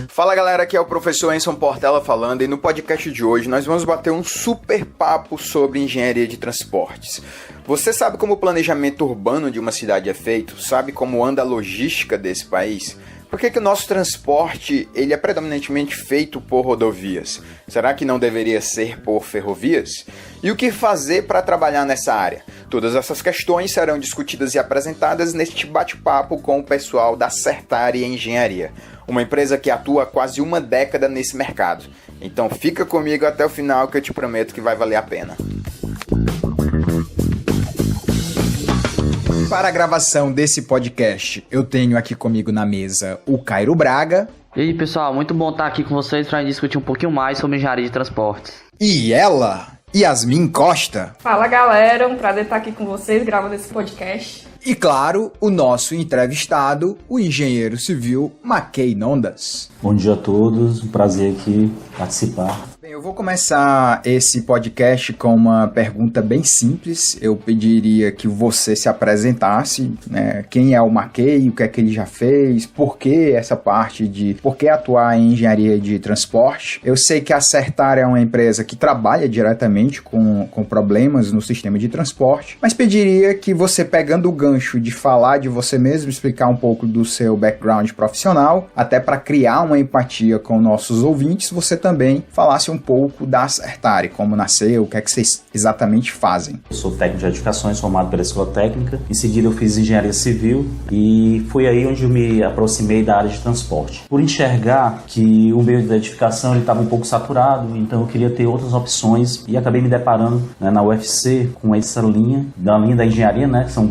Fala galera, aqui é o professor Enson Portela falando e no podcast de hoje nós vamos bater um super papo sobre engenharia de transportes. Você sabe como o planejamento urbano de uma cidade é feito? Sabe como anda a logística desse país? Por que o nosso transporte ele é predominantemente feito por rodovias? Será que não deveria ser por ferrovias? E o que fazer para trabalhar nessa área? Todas essas questões serão discutidas e apresentadas neste bate-papo com o pessoal da Certare Engenharia, uma empresa que atua há quase uma década nesse mercado. Então fica comigo até o final que eu te prometo que vai valer a pena. Para a gravação desse podcast, eu tenho aqui comigo na mesa o Cairo Braga. E aí, pessoal, muito bom estar aqui com vocês para discutir um pouquinho mais sobre engenharia de transportes. E ela, Yasmin Costa. Fala, galera, um prazer estar aqui com vocês gravando esse podcast. E claro, o nosso entrevistado, o engenheiro civil Mackay Nondas. Bom dia a todos, um prazer aqui participar. Bem, eu vou começar esse podcast com uma pergunta bem simples. Eu pediria que você se apresentasse, né? Quem é o Mackay, o que é que ele já fez, por que essa parte de... por que atuar em engenharia de transporte. Eu sei que a Certare é uma empresa que trabalha diretamente com problemas no sistema de transporte, mas pediria que você, pegando o gancho de falar de você mesmo, explicar um pouco do seu background profissional, até para criar uma empatia com nossos ouvintes, você também falasse um pouco da Certare, como nasceu, o que é que vocês exatamente fazem. Eu sou técnico de edificações, formado pela Escola Técnica. Em seguida eu fiz engenharia civil e foi aí onde eu me aproximei da área de transporte. Por enxergar que o meio da edificação estava um pouco saturado, então eu queria ter outras opções e acabei me deparando, né, na UFC com essa linha da engenharia, né, que são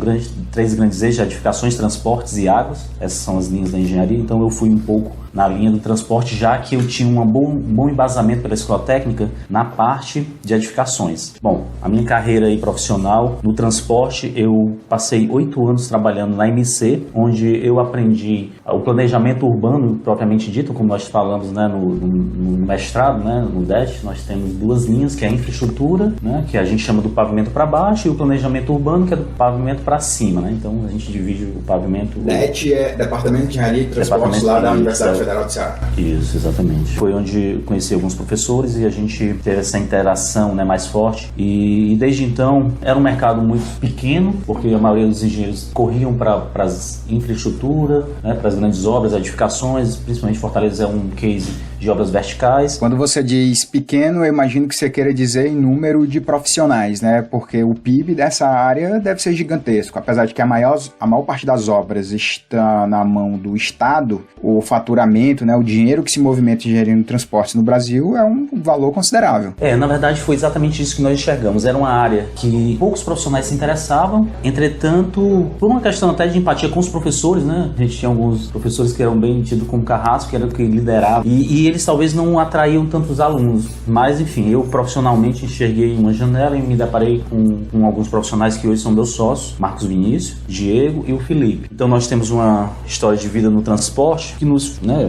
três grandes eixos de edificações, transportes e águas. Essas são as linhas da engenharia, então eu fui um pouco na linha do transporte, já que eu tinha um bom embasamento pela Escola Técnica na parte de edificações. Bom, a minha carreira aí profissional no transporte, eu passei 8 anos trabalhando na MC, onde eu aprendi o planejamento urbano, propriamente dito, como nós falamos, né, no mestrado, né, no DET, nós temos 2 linhas, que é a infraestrutura, né, que a gente chama do pavimento para baixo, e o planejamento urbano, que é do pavimento para cima, né, então a gente divide o pavimento... DET é Departamento de Engenharia e Transportes lá da Universidade Federal do Ceará. Isso, exatamente. Foi onde eu conheci alguns professores e a gente teve essa interação, né, mais forte. E desde então era um mercado muito pequeno, porque a maioria dos engenheiros corriam para as infraestruturas, né, para as grandes obras, edificações, principalmente Fortaleza é um case de obras verticais. Quando você diz pequeno, eu imagino que você queira dizer em número de profissionais, né? Porque o PIB dessa área deve ser gigantesco. Apesar de que a maior parte das obras está na mão do Estado, o faturamento, né, o dinheiro que se movimenta em engenharia de transporte no Brasil é um valor considerável. Na verdade foi exatamente isso que nós enxergamos. Era uma área que poucos profissionais se interessavam, entretanto, por uma questão até de empatia com os professores, né? A gente tinha alguns professores que eram bem tidos como carrasco, que era o que liderava, e eles talvez não atraíam tantos alunos, mas enfim, eu profissionalmente enxerguei uma janela e me deparei com alguns profissionais que hoje são meus sócios, Marcos Vinícius, Diego e o Felipe. Então nós temos uma história de vida no transporte que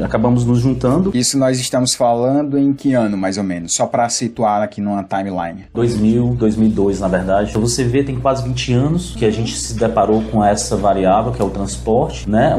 acabamos nos juntando. Isso nós estamos falando em que ano, mais ou menos? Só para situar aqui numa timeline. 2002, na verdade. Então você vê, tem quase 20 anos que a gente se deparou com essa variável, que é o transporte, né?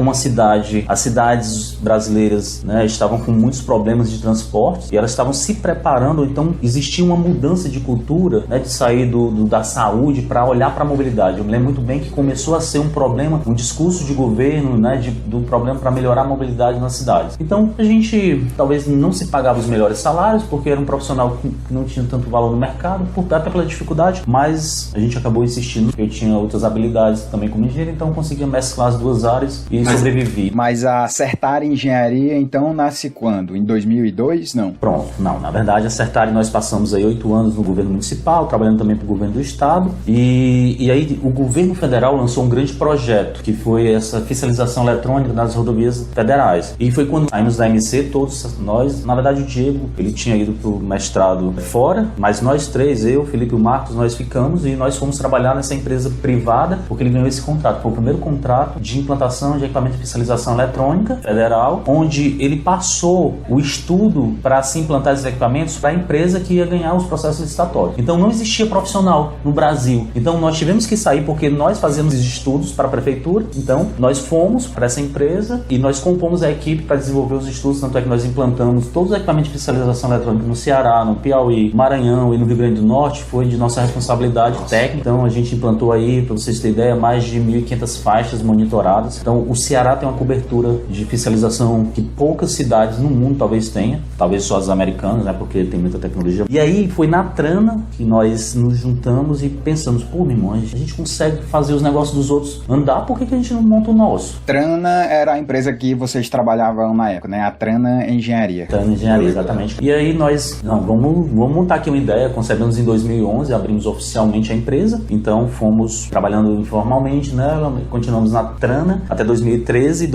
As cidades brasileiras, né, estavam com muitos problemas de transporte e elas estavam se preparando, então existia uma mudança de cultura, né, de sair da saúde para olhar para a mobilidade. Eu me lembro muito bem que começou a ser um problema, um discurso de governo, né, do problema para melhorar a mobilidade nas cidades. Então a gente talvez não se pagava os melhores salários porque era um profissional que não tinha tanto valor no mercado, até pela dificuldade, mas a gente acabou insistindo. Eu tinha outras habilidades também como engenheiro, então eu conseguia mesclar as duas áreas e sobrevivi. Mas a Certare Engenharia então nasce quando? Em 2002? Não? Pronto, não. Na verdade a Certare nós passamos aí 8 anos no governo municipal, trabalhando também para o governo do estado e aí o governo federal lançou um grande projeto que foi essa fiscalização eletrônica nas rodovias federais. E foi quando saímos da MC, todos nós, na verdade o Diego, ele tinha ido pro mestrado fora, mas nós três, eu, Felipe e o Marcos, nós ficamos e nós fomos trabalhar nessa empresa privada, porque ele ganhou esse contrato. Foi o primeiro contrato de implantação de equipamento de fiscalização eletrônica federal, onde ele passou o estudo para se implantar esses equipamentos para a empresa que ia ganhar os processos licitatórios. Então não existia profissional no Brasil. Então nós tivemos que sair porque nós fazíamos estudos para a prefeitura. Então nós fomos para essa empresa e nós compomos a equipe para desenvolver os estudos, tanto é que nós implantamos todos os equipamentos de fiscalização eletrônica no Ceará, no Piauí, Maranhão e no Rio Grande do Norte. Foi de nossa responsabilidade técnica. Então a gente implantou aí, para vocês terem ideia, mais de 1.500 faixas monitoradas. Então o Ceará tem uma cobertura de fiscalização que poucas cidades no mundo talvez tenha, talvez só as americanas, né, porque tem muita tecnologia. E aí foi na Trana que nós nos juntamos e pensamos, pô, meu irmão, a gente consegue fazer os negócios dos outros andar, por que a gente não monta o nosso? Trana era a empresa que vocês trabalhavam na época, né? A Trana Engenharia. Trana Engenharia, exatamente. E aí nós, vamos montar aqui uma ideia, concebemos em 2011, abrimos oficialmente a empresa, então fomos trabalhando informalmente nela, continuamos na Trana até 2013,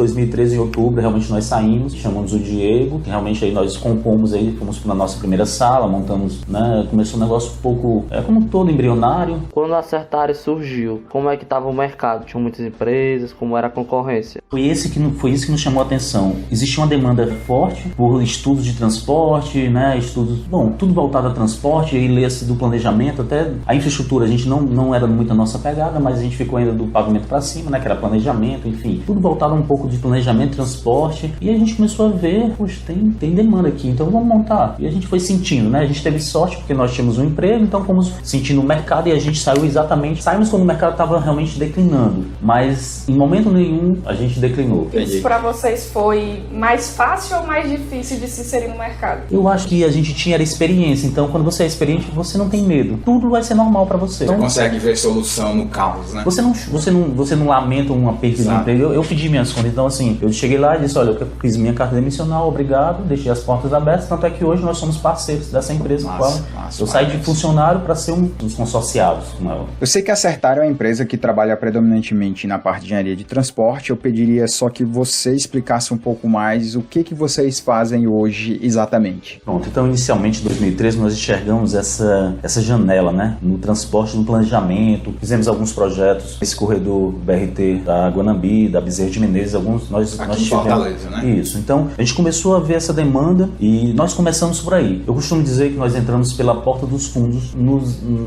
em outubro realmente nós saímos, chamamos o Diego, que realmente aí nós compomos aí, fomos para a nossa primeira sala, montamos, né, começou um negócio um pouco, como todo embrionário. Quando a Certare surgiu, como é que estava o mercado? Tinham muitas empresas, como era a concorrência? Foi isso que nos chamou a atenção. Existia uma demanda forte por estudos de transporte, né, tudo voltado a transporte, e aí lê-se do planejamento, até a infraestrutura, a gente não era muito a nossa pegada, mas a gente ficou ainda do pavimento para cima, né, que era planejamento, enfim, tudo voltado um pouco de planejamento, transporte, e a gente começou a ver, poxa, tem demanda aqui, então vamos montar. E a gente foi sentindo, né, a gente teve sorte porque nós tínhamos um emprego, então fomos sentindo o mercado e a gente saímos quando o mercado estava realmente declinando, mas em momento nenhum a gente declinou. Isso para vocês foi mais fácil ou mais difícil de se inserir no mercado? Eu acho que a gente tinha experiência, então quando você é experiente, você não tem medo, tudo vai ser normal para você. Você consegue ver solução no caos, né? Você não lamenta uma perda de emprego. Eu pedi minhas contas, então assim, eu cheguei lá e disse, olha, eu fiz minha carta demissional, obrigado, deixei as portas abertas, tanto é que hoje nós somos parceiros dessa empresa. Eu saí de funcionário para ser um dos consorciados. Eu sei que a Certare é uma empresa que trabalha predominantemente na parte de engenharia de transporte. Eu pediria só que você explicasse um pouco mais o que vocês fazem hoje exatamente. Pronto, então inicialmente em 2013 nós enxergamos essa janela, né, no transporte, no planejamento, fizemos alguns projetos, esse corredor BRT da Guanambi, da Bezerra de Menezes, nós tivemos. Fortaleza, né? Isso, então a gente começou a ver essa demanda e nós começamos por aí. Eu costumo dizer que nós entramos pela porta dos fundos,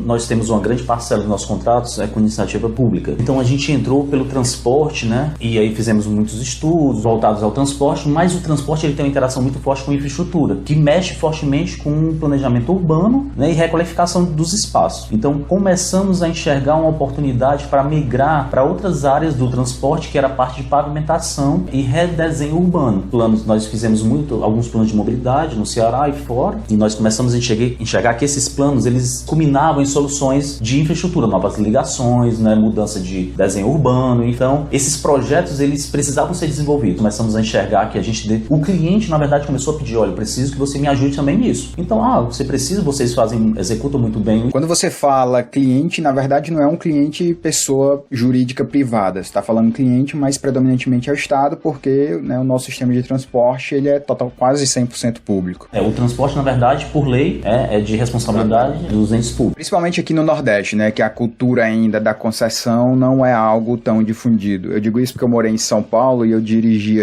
nós temos uma grande parcela dos nossos contratos com iniciativa pública. Então a gente entrou pelo transporte, né, e aí fizemos muitos estudos voltados ao transporte, mas o transporte ele tem uma interação muito forte com a infraestrutura, que mexe fortemente com o planejamento urbano, né, e requalificação dos espaços. Então começamos a enxergar uma oportunidade para migrar para outras áreas do transporte, que era a parte de pavimentação e redesenho urbano. Nós fizemos alguns planos de mobilidade no Ceará e fora, e nós começamos a enxergar que esses planos eles culminavam em soluções de infraestrutura, novas ligações, né, mudança de desenho urbano. Então esses projetos eles precisavam ser desenvolvidos. Começamos a enxergar que o cliente na verdade começou a pedir, olha, eu preciso que você me ajude também nisso. Então, você precisa, vocês executam muito bem. Quando você fala cliente, na verdade não é um cliente pessoa jurídica privada. Você está falando cliente, mas predominantemente é o Estado, porque, né, o nosso sistema de transporte ele é quase 100% público. O transporte, na verdade, por lei, é de responsabilidade dos entes públicos. Principalmente aqui no Nordeste, né, que a cultura ainda da concessão não é algo tão difundido. Eu digo isso porque eu morei em São Paulo e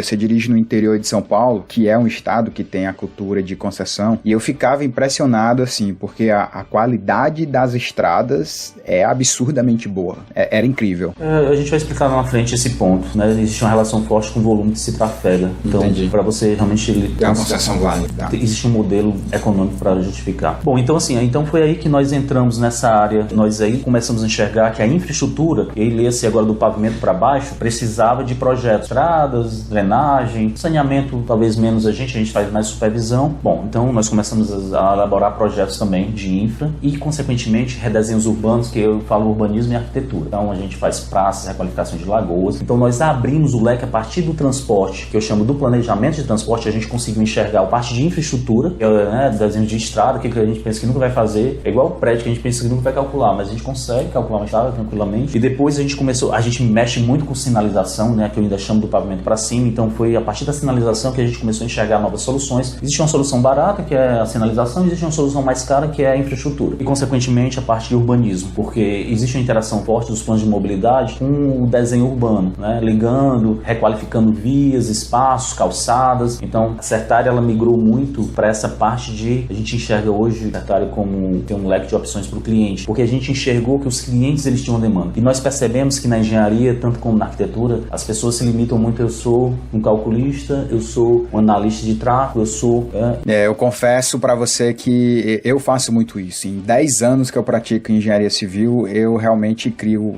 você dirige no interior de São Paulo, que é um estado que tem a cultura de concessão, e eu ficava impressionado, assim, porque a qualidade das estradas é absurdamente boa. Era incrível. A gente vai explicar lá na frente esse ponto, né? Existe uma relação forte com o volume que se trafega. Então, para você realmente... Tem uma concessão válida. Existe um modelo econômico para justificar. Bom, então assim, foi aí que nós entramos nessa área. Nós aí começamos a enxergar que a infraestrutura, e aí lê-se agora do pavimento para baixo, precisava de projetos, estradas, drenagem, saneamento, talvez menos a gente faz mais supervisão. Bom, então nós começamos a elaborar projetos também de infra e, consequentemente, redesenhos urbanos, que eu falo urbanismo e arquitetura. Então a gente faz praças, requalificação de lagoas. Então nós abrimos o leque a partir do transporte, que eu chamo do planejamento de transporte. A gente conseguiu enxergar a parte de infraestrutura, que é, né, desenho de estrada, que a gente pensa que nunca vai fazer. É igual o prédio que a gente pensa que nunca vai calcular, mas a gente consegue calcular uma estrada tranquilamente. E depois a gente mexe muito com sinalização, né, que eu ainda chamo do pavimento para cima. Então foi a partir da sinalização que a gente começou a enxergar novas soluções. Existe uma solução barata, que é a sinalização, existe uma solução mais cara, que é a infraestrutura. E, consequentemente, a parte de urbanismo, porque existe uma interação forte dos planos de mobilidade com o desenho urbano, né? Ligando, requalificando vias, espaços, calçadas. Então, a Certare, ela migrou muito para essa parte de... A gente enxerga hoje a Certare como ter um leque de opções para o cliente, porque a gente enxergou que os clientes, eles tinham demanda. E nós percebemos que na engenharia, tanto como na arquitetura, as pessoas se limitam muito. Eu sou um calculista, eu sou um analista de tráfego, eu sou... Eu confesso para você que eu faço muito isso. Em 10 anos que eu pratico engenharia civil, eu realmente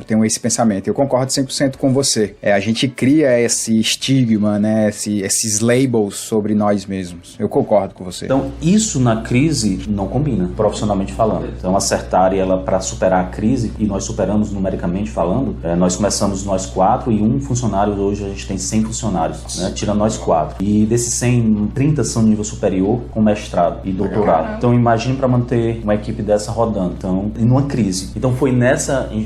tenho esse pensamento. Eu concordo 100% com você. A gente cria esse estigma, né? Esses labels sobre nós mesmos. Eu concordo com você. Então, isso na crise não combina, profissionalmente falando. Então, a Certare, ela, para superar a crise, e nós superamos numericamente falando, nós começamos nós 4 e um funcionário. Hoje a gente tem 100 funcionários, né? Tirando nós 4. E desses 100, 30 são nível superior, com mestrado e doutorado. Então, imagine para manter uma equipe dessa rodando. Então, em uma crise. Então, foi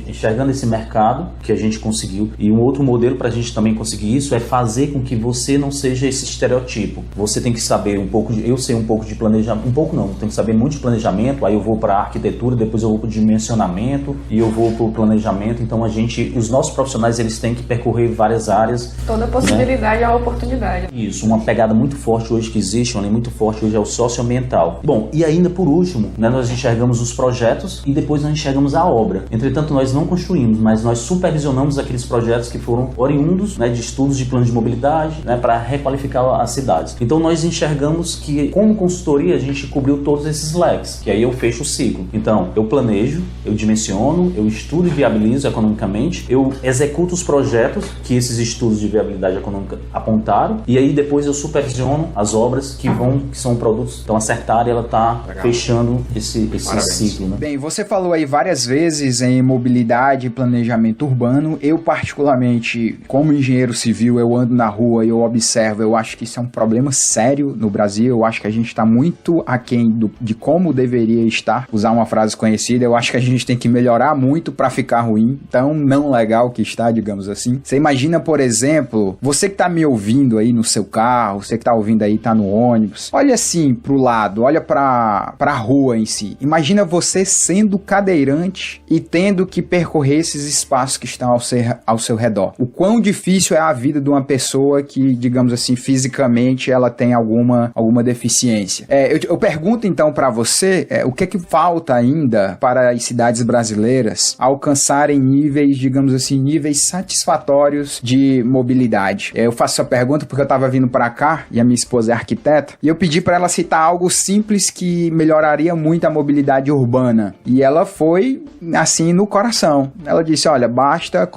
enxergando esse mercado que a gente conseguiu. E um outro modelo para a gente também conseguir isso é fazer com que você não seja esse estereotipo. Você tem que saber um pouco eu sei um pouco de planejamento, um pouco não, tem que saber muito de planejamento, aí eu vou para a arquitetura, depois eu vou para o dimensionamento e eu vou para o planejamento. Então, os nossos profissionais, eles têm que percorrer várias áreas. Toda possibilidade é uma oportunidade. Isso, uma pegada muito forte hoje que existe, uma linha muito forte hoje é o socioambiental. Bom, e ainda por último, né, nós enxergamos os projetos e depois nós enxergamos a obra. Entretanto, nós não construímos, mas nós supervisionamos aqueles projetos que foram oriundos, né, de estudos de plano de mobilidade, né, para requalificar as cidades. Então, nós enxergamos que, como consultoria, a gente cobriu todos esses leques, que aí eu fecho o ciclo. Então, eu planejo, eu dimensiono, eu estudo e viabilizo economicamente, eu executo os projetos que esses estudos de viabilidade econômica apontaram, e aí depois eu supervisiono as obras que são produtos. Então, a Certare, ela está fechando esse ciclo, né? Bem, você falou aí várias vezes em mobilidade e planejamento urbano. Eu, particularmente, como engenheiro civil, eu ando na rua e eu observo, eu acho que isso é um problema sério no Brasil. Eu acho que a gente está muito aquém de como deveria estar. Usar uma frase conhecida, eu acho que a gente tem que melhorar muito para ficar ruim. Tão não legal que está, digamos assim. Você imagina, por exemplo, você que tá me ouvindo aí no seu carro, você que tá ouvindo aí, tá no ônibus, olha assim pro lado, olha pra rua em si. Imagina você sendo cadeirante e tendo que percorrer esses espaços que estão ao seu redor. O quão difícil é a vida de uma pessoa que, digamos assim, fisicamente ela tem alguma deficiência. Eu pergunto então para você, o que é que falta ainda para as cidades brasileiras alcançarem níveis, digamos assim, níveis satisfatórios de mobilidade? Eu faço essa pergunta porque eu estava vindo para cá e a minha esposa é arquiteta e eu pedi para ela citar algo simples que melhoraria muito a mobilidade urbana e ela foi assim no coração. Ela disse, olha, basta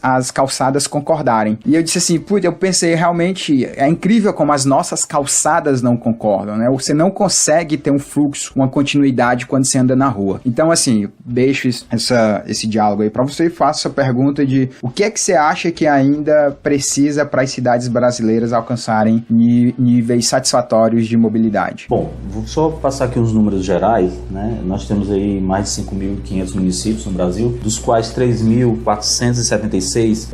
as calçadas concordarem. E eu disse assim, eu pensei realmente, é incrível como as nossas calçadas não concordam, né? Você não consegue ter um fluxo, uma continuidade quando você anda na rua. Então, assim, deixo esse diálogo aí para você e faço essa pergunta de o que é que você acha que ainda precisa para as cidades brasileiras alcançarem níveis satisfatórios de mobilidade? Bom, vou só passar aqui os números gerais, né? Nós temos aí mais de 5.500 municípios no Brasil, dos quais 3.476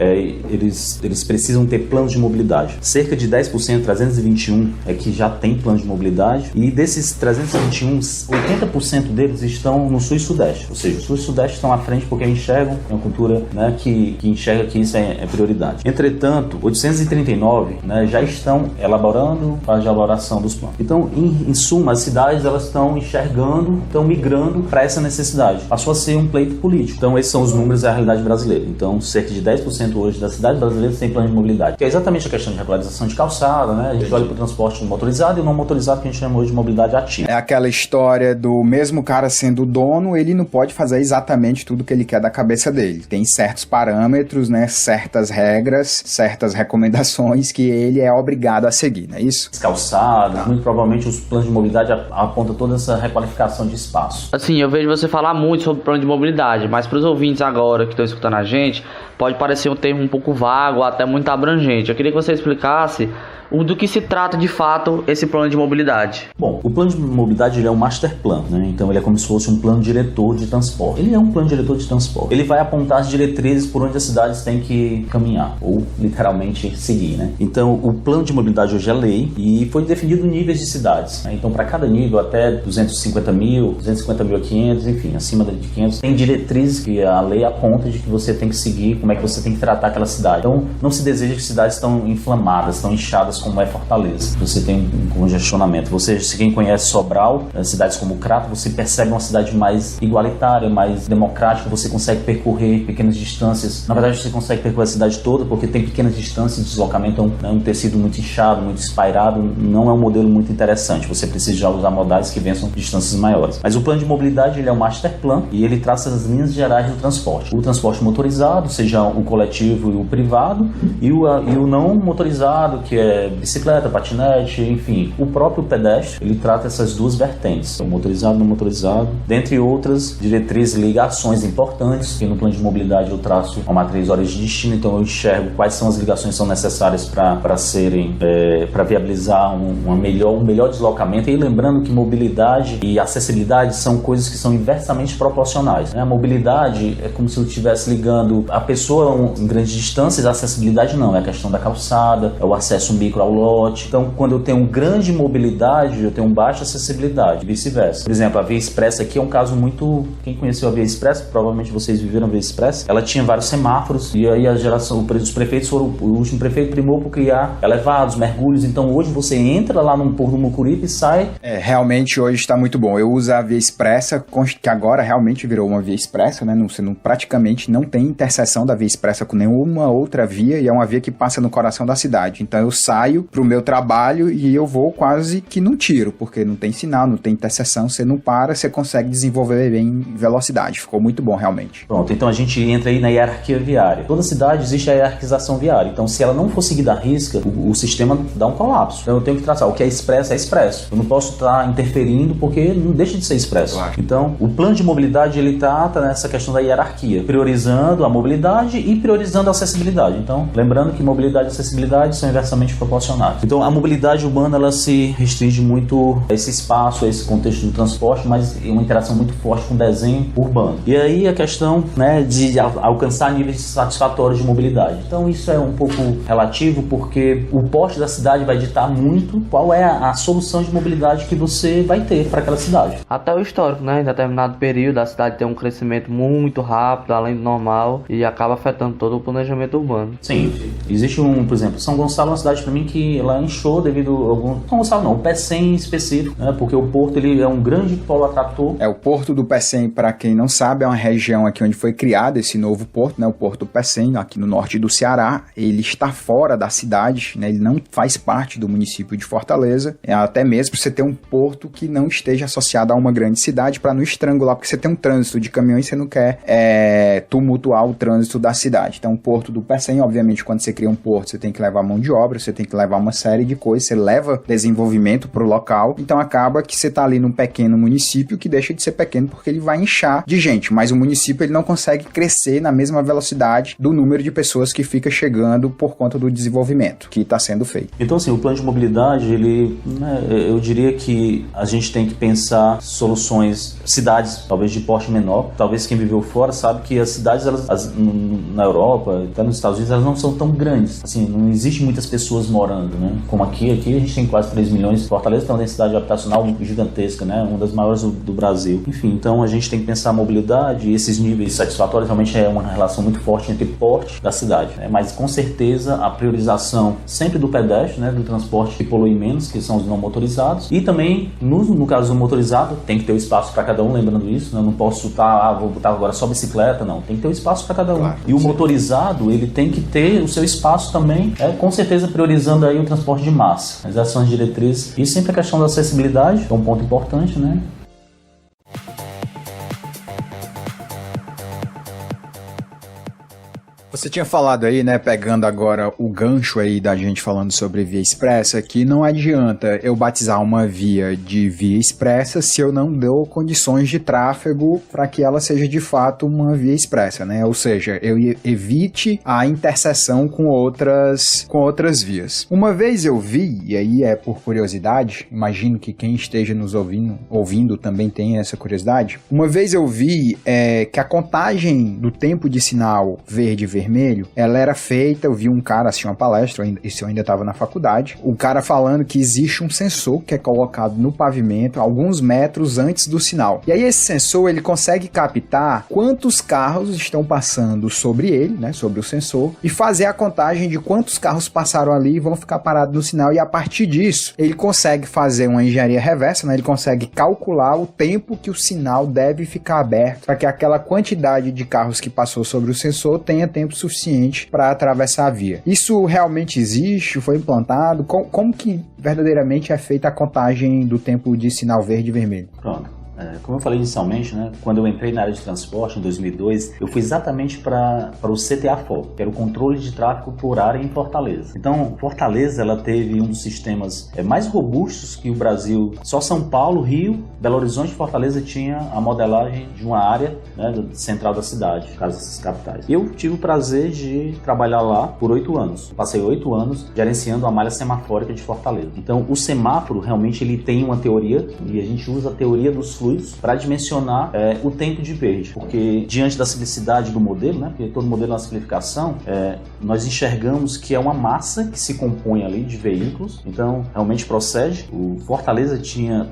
eles precisam ter planos de mobilidade. Cerca de 10%, 321, que já tem plano de mobilidade, e desses 321, 80% deles estão no Sul e Sudeste, ou seja, o Sul e Sudeste estão à frente porque enxergam, é uma cultura, né, que enxerga que isso é prioridade. Entretanto, 839, né, já estão elaborando a elaboração dos planos. Então, em suma, as cidades elas estão enxergando, estão migrando para essa necessidade. Passou a ser um pleito político. Então, esses são os números da realidade brasileira. Então, cerca de 10% hoje das cidades brasileiras têm plano de mobilidade, que é exatamente a questão de regularização de calçada, né? A gente olha para o transporte motorizado e não motorizado, que a gente chama hoje de mobilidade ativa. É aquela história do mesmo cara sendo dono, ele não pode fazer exatamente tudo que ele quer da cabeça dele. Tem certos parâmetros, né? Certas regras, certas recomendações que ele é obrigado a seguir, não é isso? As calçadas, muito provavelmente os planos de mobilidade apontam toda essa requalificação de espaço. Assim, eu vejo você falar muito sobre plano de mobilidade, mas para os ouvintes agora que estão escutando a gente, pode parecer um termo um pouco vago, até muito abrangente. Eu queria que você explicasse do que se trata de fato esse plano de mobilidade? Bom, o plano de mobilidade ele é um master plan, né? Então ele é como se fosse um plano diretor de transporte. Ele é um plano diretor de transporte. Ele vai apontar as diretrizes por onde as cidades têm que caminhar, ou literalmente seguir, né? Então o plano de mobilidade hoje é lei e foi definido níveis de cidades, né? Então para cada nível, até 250 mil a 500, enfim, acima de 500, tem diretrizes que a lei aponta de que você tem que seguir, como é que você tem que tratar aquela cidade. Então não se deseja que cidades estão inflamadas, estão inchadas como é Fortaleza. Você tem um congestionamento. Você, se quem conhece Sobral, cidades como Crato, você percebe uma cidade mais igualitária, mais democrática, você consegue percorrer pequenas distâncias. Na verdade, você consegue percorrer a cidade toda, porque tem pequenas distâncias de deslocamento, é um tecido muito inchado, muito espairado, não é um modelo muito interessante. Você precisa já usar modais que vençam distâncias maiores. Mas o plano de mobilidade, ele é um master plan e ele traça as linhas gerais do transporte. O transporte motorizado, seja o coletivo e o privado, e o não motorizado, que é bicicleta, patinete, enfim. O próprio pedestre, ele trata essas duas vertentes, o motorizado e não motorizado, dentre outras diretrizes e ligações importantes, que no plano de mobilidade eu traço uma matriz de origem e destino, então eu enxergo quais são as ligações que são necessárias para viabilizar um melhor deslocamento. E lembrando que mobilidade e acessibilidade são coisas que são inversamente proporcionais, né? A mobilidade é como se eu estivesse ligando a pessoa em grandes distâncias, a acessibilidade não, é a questão da calçada, é o acesso micro ao lote. Então, quando eu tenho grande mobilidade, eu tenho baixa acessibilidade, e vice-versa. Por exemplo, a Via Expressa aqui é um caso muito... Quem conheceu a Via Expressa, provavelmente vocês viveram a Via Expressa, ela tinha vários semáforos, e aí os prefeitos foram... O último prefeito primou por criar elevados, mergulhos, então hoje você entra lá no Porto do Mucuripe e sai... Realmente hoje está muito bom. Eu uso a Via Expressa, que agora realmente virou uma Via Expressa, né? Você praticamente não tem interseção da Via Expressa com nenhuma outra via, e é uma via que passa no coração da cidade. Então eu saio pro meu trabalho e eu vou quase que num tiro, porque não tem sinal, não tem interseção, você não para, você consegue desenvolver bem velocidade. Ficou muito bom, realmente. Pronto, então a gente entra aí na hierarquia viária. Toda cidade existe a hierarquização viária. Então, se ela não for seguida à risca, o sistema dá um colapso. Então eu tenho que traçar o que é expresso é expresso. Eu não posso estar interferindo porque não deixa de ser expresso. Claro. Então, o plano de mobilidade, ele trata nessa questão da hierarquia, priorizando a mobilidade e priorizando a acessibilidade. Então, lembrando que mobilidade e acessibilidade são inversamente proporcionais. Então, a mobilidade urbana, ela se restringe muito a esse espaço, a esse contexto do transporte, mas é uma interação muito forte com o desenho urbano. E aí a questão, né, de alcançar níveis satisfatórios de mobilidade. Então, isso é um pouco relativo, porque o porte da cidade vai ditar muito qual é a solução de mobilidade que você vai ter para aquela cidade. Até o histórico, né? Em determinado período, a cidade tem um crescimento muito rápido, além do normal, e acaba afetando todo o planejamento urbano. Sim. Existe por exemplo, São Gonçalo é uma cidade para mim que ela inchou devido a algum... São Gonçalo não, o Pecém em específico, né? Porque o Porto, ele é um grande polo atrator. O Porto do Pecém, para quem não sabe, é uma região aqui onde foi criado esse novo porto, né? O Porto do Pecém, aqui no norte do Ceará. Ele está fora da cidade, né? Ele não faz parte do município de Fortaleza. Até mesmo você ter um porto que não esteja associado a uma grande cidade para não estrangular, porque você tem um trânsito de caminhões e você não quer tumultuar o trânsito da cidade. Então, o Porto do Pecém, obviamente, quando você cria um porto, você tem que levar mão de obra, você tem que levar uma série de coisas, você leva desenvolvimento para o local, então acaba que você está ali num pequeno município que deixa de ser pequeno porque ele vai inchar de gente, mas o município ele não consegue crescer na mesma velocidade do número de pessoas que fica chegando por conta do desenvolvimento que está sendo feito. Então, assim, o plano de mobilidade, ele, né, eu diria que a gente tem que pensar soluções, cidades talvez de porte menor, talvez quem viveu fora sabe que as cidades, na Europa, até nos Estados Unidos, elas não são tão grandes, assim, não existe muitas pessoas morando, né, como aqui a gente tem quase 3 milhões, Fortaleza tem uma densidade habitacional gigantesca, né, uma das maiores do Brasil, enfim, então a gente tem que pensar a mobilidade e esses níveis satisfatórios realmente é uma relação muito forte entre porte da cidade, né, mas com certeza a priorização sempre do pedestre, né, do transporte que polui menos, que são os não motorizados, e também no caso do motorizado tem que ter o espaço para cada um, lembrando isso, né, eu não posso vou botar agora só bicicleta, não, tem que ter o espaço para cada um, claro, e o motorizado ele tem que ter o seu espaço também, com certeza priorizando aí o transporte de massa, mas essas são as diretrizes, e sempre a questão da acessibilidade, é um ponto importante, né. Muito bom. Você tinha falado aí, né, pegando agora o gancho aí da gente falando sobre via expressa, que não adianta eu batizar uma via de via expressa se eu não dou condições de tráfego para que ela seja de fato uma via expressa, né? Ou seja, eu evite a interseção com outras vias. Uma vez eu vi, e aí é por curiosidade, imagino que quem esteja nos ouvindo também tenha essa curiosidade, uma vez eu vi que a contagem do tempo de sinal verde e vermelho, ela era feita, eu vi um cara assistir uma palestra, isso eu ainda estava na faculdade, o cara falando que existe um sensor que é colocado no pavimento alguns metros antes do sinal. E aí esse sensor, ele consegue captar quantos carros estão passando sobre ele, né, sobre o sensor, e fazer a contagem de quantos carros passaram ali e vão ficar parados no sinal, e a partir disso, ele consegue fazer uma engenharia reversa, né, ele consegue calcular o tempo que o sinal deve ficar aberto para que aquela quantidade de carros que passou sobre o sensor tenha tempo suficiente para atravessar a via. Isso realmente existe? Foi implantado? Como que verdadeiramente é feita a contagem do tempo de sinal verde e vermelho? Pronto. Como eu falei inicialmente, né, quando eu entrei na área de transporte em 2002, eu fui exatamente para o CTA-FOC, que era o controle de tráfego por área em Fortaleza. Então, Fortaleza ela teve um dos sistemas mais robustos que o Brasil. Só São Paulo, Rio, Belo Horizonte e Fortaleza tinha a modelagem de uma área, né, central da cidade, no caso dessas capitais. Eu tive o prazer de trabalhar lá por 8 anos. Passei 8 anos gerenciando a malha semafórica de Fortaleza. Então, o semáforo realmente ele tem uma teoria, e a gente usa a teoria dos fluidos para dimensionar o tempo de verde, porque diante da simplicidade do modelo, né, porque todo modelo é uma simplificação, nós enxergamos que é uma massa que se compõe ali de veículos, então realmente procede. O Fortaleza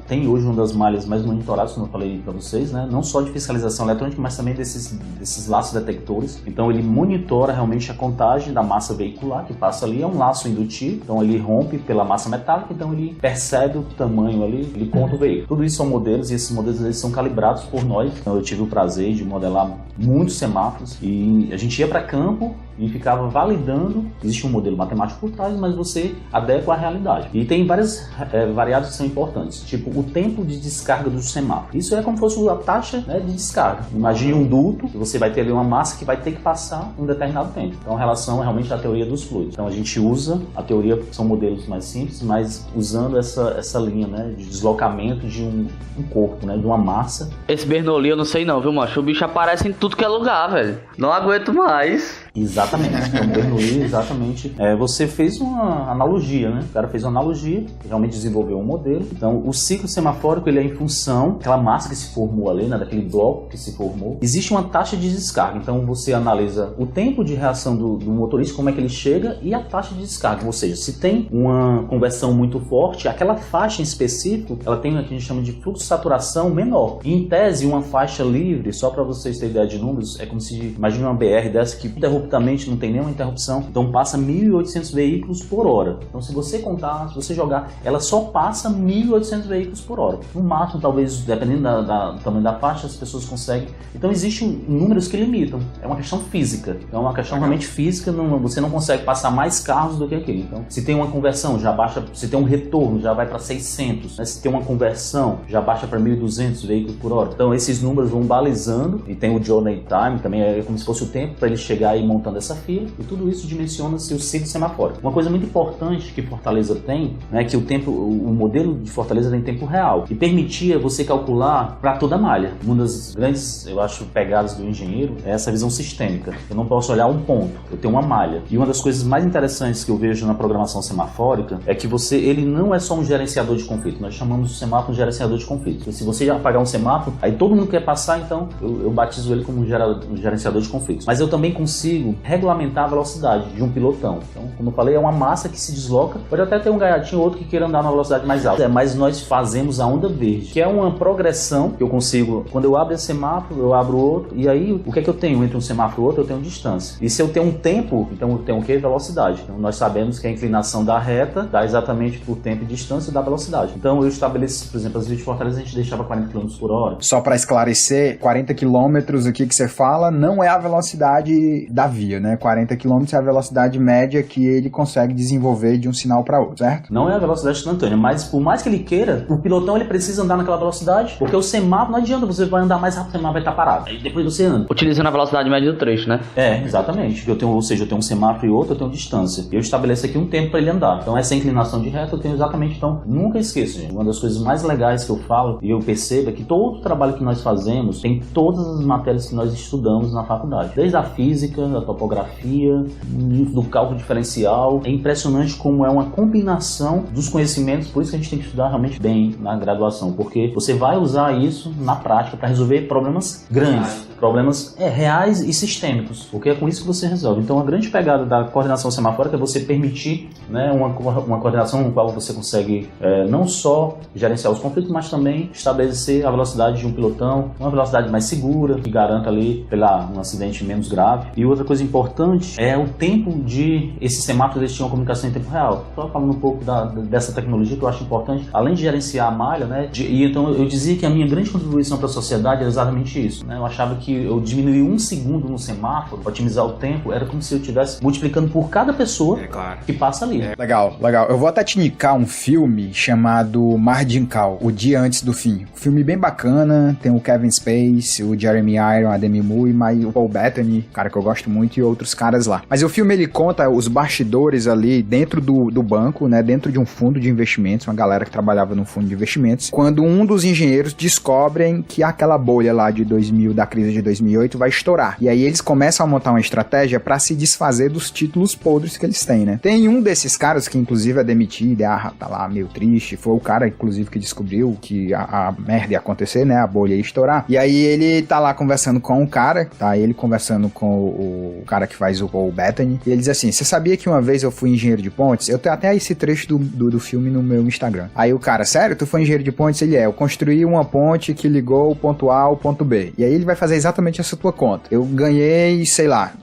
tem hoje uma das malhas mais monitoradas, como eu falei para vocês, né, não só de fiscalização eletrônica, mas também desses laços detectores. Então ele monitora realmente a contagem da massa veicular que passa ali, é um laço indutivo, então ele rompe pela massa metálica, então ele percebe o tamanho ali, ele conta o veículo. Tudo isso são modelos, e esses modelos eles são calibrados por nós. Então eu tive o prazer de modelar muitos semáforos e a gente ia para campo e ficava validando. Existe um modelo matemático por trás, mas você adequa à realidade. E tem várias variáveis que são importantes, tipo o tempo de descarga do semáforo. Isso é como se fosse a taxa, né, de descarga. Imagine um duto, que você vai ter ali uma massa que vai ter que passar um determinado tempo. Então, em relação realmente à teoria dos fluidos. Então, a gente usa a teoria, que são modelos mais simples, mas usando essa linha, né, de deslocamento de um corpo, né, de uma massa. Esse Bernoulli eu não sei não, viu, macho? O bicho aparece em tudo que é lugar, velho. Não aguento mais. Exatamente. Então, Bernoulli, exatamente. Você fez uma analogia, né? O cara fez uma analogia, realmente desenvolveu um modelo. Então, o ciclo semafórico, ele é em função daquela massa que se formou ali, né? Daquele bloco que se formou. Existe uma taxa de descarga. Então, você analisa o tempo de reação do motorista, como é que ele chega, e a taxa de descarga. Ou seja, se tem uma conversão muito forte, aquela faixa em específico, ela tem o que a gente chama de fluxo de saturação menor. E, em tese, uma faixa livre, só para vocês terem ideia de números, é como se, imagine uma BR dessa que interruptamente não tem nenhuma interrupção, então passa 1.800 veículos por hora. Então, se você contar, se você jogar, ela só passa 1.800 veículos por hora. No máximo, talvez, dependendo do tamanho da faixa, as pessoas conseguem. Então, existem números que limitam. É uma questão física. Então, é uma questão realmente física. Você não consegue passar mais carros do que aquele. Então, se tem uma conversão, já baixa. Se tem um retorno, já vai para 600. Né? Se tem uma conversão, já baixa para 1.200 veículos por hora. Então, esses números vão balizando. E tem o journey time, também é como se fosse o tempo para ele chegar e montando essa fila. E tudo isso dimensiona-se o ciclo semafórico. Uma coisa muito importante que Fortaleza tem, né, que o modelo de Fortaleza tem tempo real. E permitia você calcular para toda a malha. Uma das grandes, eu acho, pegadas do engenheiro é essa visão sistêmica. Eu não posso olhar um ponto, eu tenho uma malha. E uma das coisas mais interessantes que eu vejo na programação semafórica é que ele não é só um gerenciador de conflito. Nós chamamos o semáforo de gerenciador de conflito. Porque se você apagar um semáforo, aí todo mundo quer passar, então eu batizo ele como um gerenciador de conflitos. Mas eu também consigo regulamentar a velocidade de um pilotão. Então, como eu falei, é uma massa que se desloca. Pode até ter um gaiatinho ou outro que queira andar na velocidade mais alta. Mas nós fazemos a onda verde, que é uma progressão que eu consigo. Quando eu abro esse semáforo, eu abro outro. E aí, o que é que eu tenho entre um semáforo e outro? Eu tenho distância. E se eu tenho um tempo, então eu tenho o quê? Velocidade. Então, nós sabemos que a inclinação da reta dá exatamente por tempo e distância da velocidade. Então, eu estabeleço, por exemplo, as vias de Fortaleza, a gente deixava 40 km por hora. Só para esclarecer, 40 km aqui que você fala não é a velocidade da via, né? 40 km é a velocidade média que ele consegue desenvolver de um sinal para outro, certo? Não é a velocidade instantânea, mas por mais que ele queira, o pilotão ele precisa andar naquela velocidade, porque o semáforo não adianta, você vai andar mais rápido, o semáforo vai estar parado. Aí depois você anda. Utilizando a velocidade média do trecho, né? Exatamente. Ou seja, eu tenho um semáforo e outro, eu tenho distância. Eu estabeleço aqui um tempo para ele andar. Então essa inclinação de reta eu tenho exatamente. Então nunca esqueça, gente. Uma das coisas mais legais que eu falo e eu percebo é que todo o trabalho que nós fazemos tem todas as matérias que nós estudamos na faculdade. Desde a física, da topografia, do cálculo diferencial. É impressionante como é uma combinação dos conhecimentos, por isso que a gente tem que estudar realmente bem na graduação, porque você vai usar isso na prática para resolver problemas grandes, problemas reais e sistêmicos, porque é com isso que você resolve. Então a grande pegada da coordenação semafórica é você permitir, né, uma coordenação no qual você consegue não só gerenciar os conflitos, mas também estabelecer a velocidade de um pilotão, uma velocidade mais segura, que garanta ali um acidente menos grave. E outra coisa importante é o tempo de esses semáforos eles tinham uma comunicação em tempo real. Só falando um pouco dessa tecnologia que eu acho importante, além de gerenciar a malha, né, e então eu dizia que a minha grande contribuição para a sociedade era exatamente isso, né? Eu achava que eu diminuir 1 segundo no semáforo, otimizar o tempo, era como se eu estivesse multiplicando por cada pessoa que passa ali. Legal. Eu vou até te indicar um filme chamado Margin Call, O Dia Antes do Fim. Um filme bem bacana, tem o Kevin Spacey, o Jeremy Irons, a Demi Moore, mas o Paul Bettany, cara que eu gosto muito, e outros caras lá. Mas o filme ele conta os bastidores ali dentro do banco, né, dentro de um fundo de investimentos, uma galera que trabalhava num fundo de investimentos, quando um dos engenheiros descobrem que aquela bolha lá da crise de 2008 vai estourar. E aí eles começam a montar uma estratégia para se desfazer dos títulos podres que eles têm, né? Tem um desses caras que inclusive é demitido, tá lá meio triste, foi o cara inclusive que descobriu que a merda ia acontecer, né? A bolha ia estourar. E aí ele tá lá conversando com um cara, tá? Ele conversando com o cara que faz o Paul Bettany, e ele diz assim: você sabia que uma vez eu fui engenheiro de pontes? Eu tenho até esse trecho do filme no meu Instagram. Aí o cara, sério? Tu foi engenheiro de pontes? Eu construí uma ponte que ligou o ponto A ao ponto B. E aí ele vai fazer exatamente essa tua conta. Eu ganhei,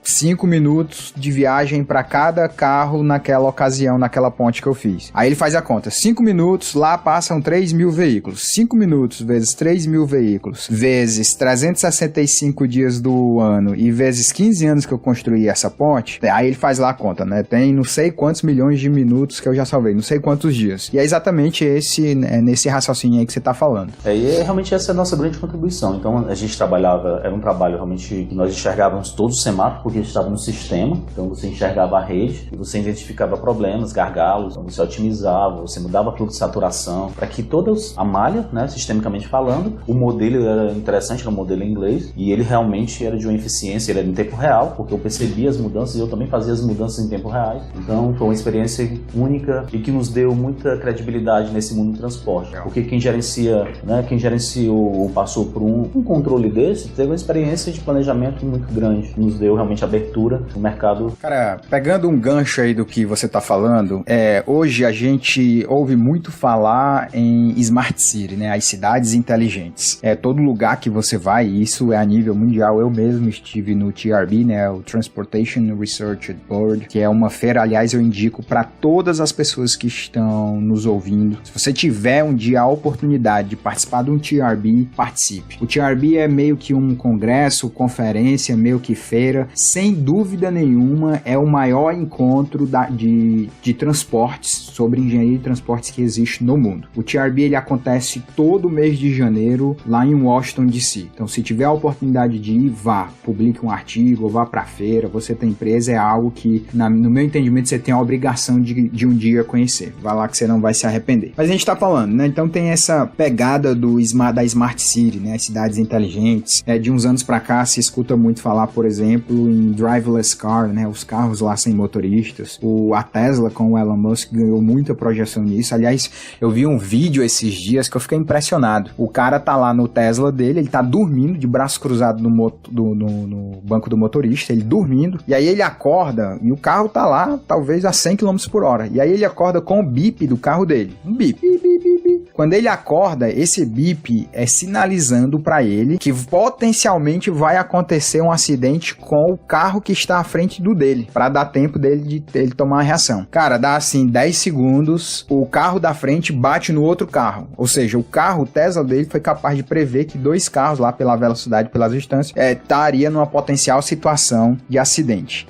5 minutos de viagem para cada carro naquela ocasião, naquela ponte que eu fiz. Aí ele faz a conta. 5 minutos, lá passam 3 mil veículos. 5 minutos vezes 3 mil veículos, vezes 365 dias do ano e vezes 15 anos que eu construí essa ponte. Aí ele faz lá a conta, né? Tem não sei quantos milhões de minutos que eu já salvei, não sei quantos dias. E é exatamente nesse raciocínio aí que você tá falando. E realmente essa é a nossa grande contribuição. Então a gente trabalhava, era um trabalho realmente que nós enxergávamos todos os semáforos, porque a gente estava no sistema, então você enxergava a rede, e você identificava problemas, gargalos, então você otimizava, você mudava a fluxo de saturação, para que toda a malha, né, sistemicamente falando, o modelo era interessante, era um modelo em inglês, e ele realmente era de uma eficiência, ele era em tempo real, porque eu percebia as mudanças e eu também fazia as mudanças em tempo real. Então foi uma experiência única e que nos deu muita credibilidade nesse mundo do transporte, porque quem gerenciou ou passou por um controle desse, teve uma experiência de planejamento muito grande, que nos deu realmente abertura no mercado. Cara, pegando um gancho aí do que você tá falando, hoje a gente ouve muito falar em Smart City, né, as cidades inteligentes. Todo lugar que você vai, isso é a nível mundial. Eu mesmo estive no TRB, né, o Transportation Research Board, que é uma feira, aliás, eu indico para todas as pessoas que estão nos ouvindo. Se você tiver um dia a oportunidade de participar de um TRB, participe. O TRB é meio que um congresso, conferência, meio que feira. Sem dúvida nenhuma, é o maior encontro de transportes, sobre engenharia de transportes que existe no mundo. O TRB ele acontece todo mês de janeiro lá em Washington, D.C. Então, se tiver a oportunidade de ir, vá, publique um artigo, vá pra feira, você tem empresa, é algo que, no meu entendimento, você tem a obrigação de um dia conhecer. Vá lá que você não vai se arrepender. Mas a gente tá falando, né? Então tem essa pegada da Smart City, né? As cidades inteligentes. De uns anos pra cá se escuta muito falar, por exemplo, em driverless car, né? Os carros lá sem motoristas. A Tesla com o Elon Musk ganhou muita projeção nisso. Aliás, eu vi um vídeo esses dias que eu fiquei impressionado. O cara tá lá no Tesla dele, ele tá dormindo de braço cruzado no banco do motorista, ele dormindo, e aí ele acorda e o carro tá lá talvez a 100 km por hora. E aí ele acorda com o bip do carro dele. Um bip, bip, bip, bip. Quando ele acorda, esse bip é sinalizando para ele que potencialmente vai acontecer um acidente com o carro que está à frente do dele, para dar tempo dele de ele tomar a reação. Cara, dá assim 10 segundos, o carro da frente bate no outro carro, ou seja, o Tesla dele foi capaz de prever que 2 carros lá pela velocidade, pelas distâncias, estaria numa potencial situação de acidente.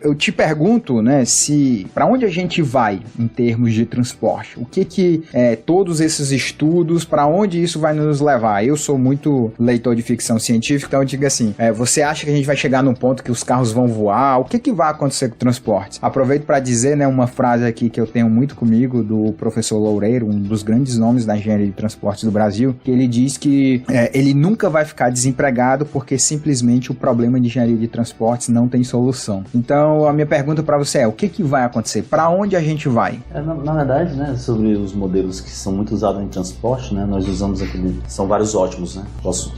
Eu te pergunto, né, se para onde a gente vai em termos de transporte? O que todos esses estudos, para onde isso vai nos levar? Eu sou muito leitor de ficção científica, então eu digo assim, você acha que a gente vai chegar num ponto que os carros vão voar? O que vai acontecer com o transporte? Aproveito para dizer, né, uma frase aqui que eu tenho muito comigo do professor Loureiro, um dos grandes nomes da engenharia de transportes do Brasil, que ele diz que ele nunca vai ficar desempregado porque simplesmente o problema de engenharia de transportes não tem solução. Então, a minha pergunta para você é, o que vai acontecer? Para onde a gente vai? Na verdade, né, sobre os modelos que são muito usados em transporte, né, nós usamos aqui, são vários ótimos, né?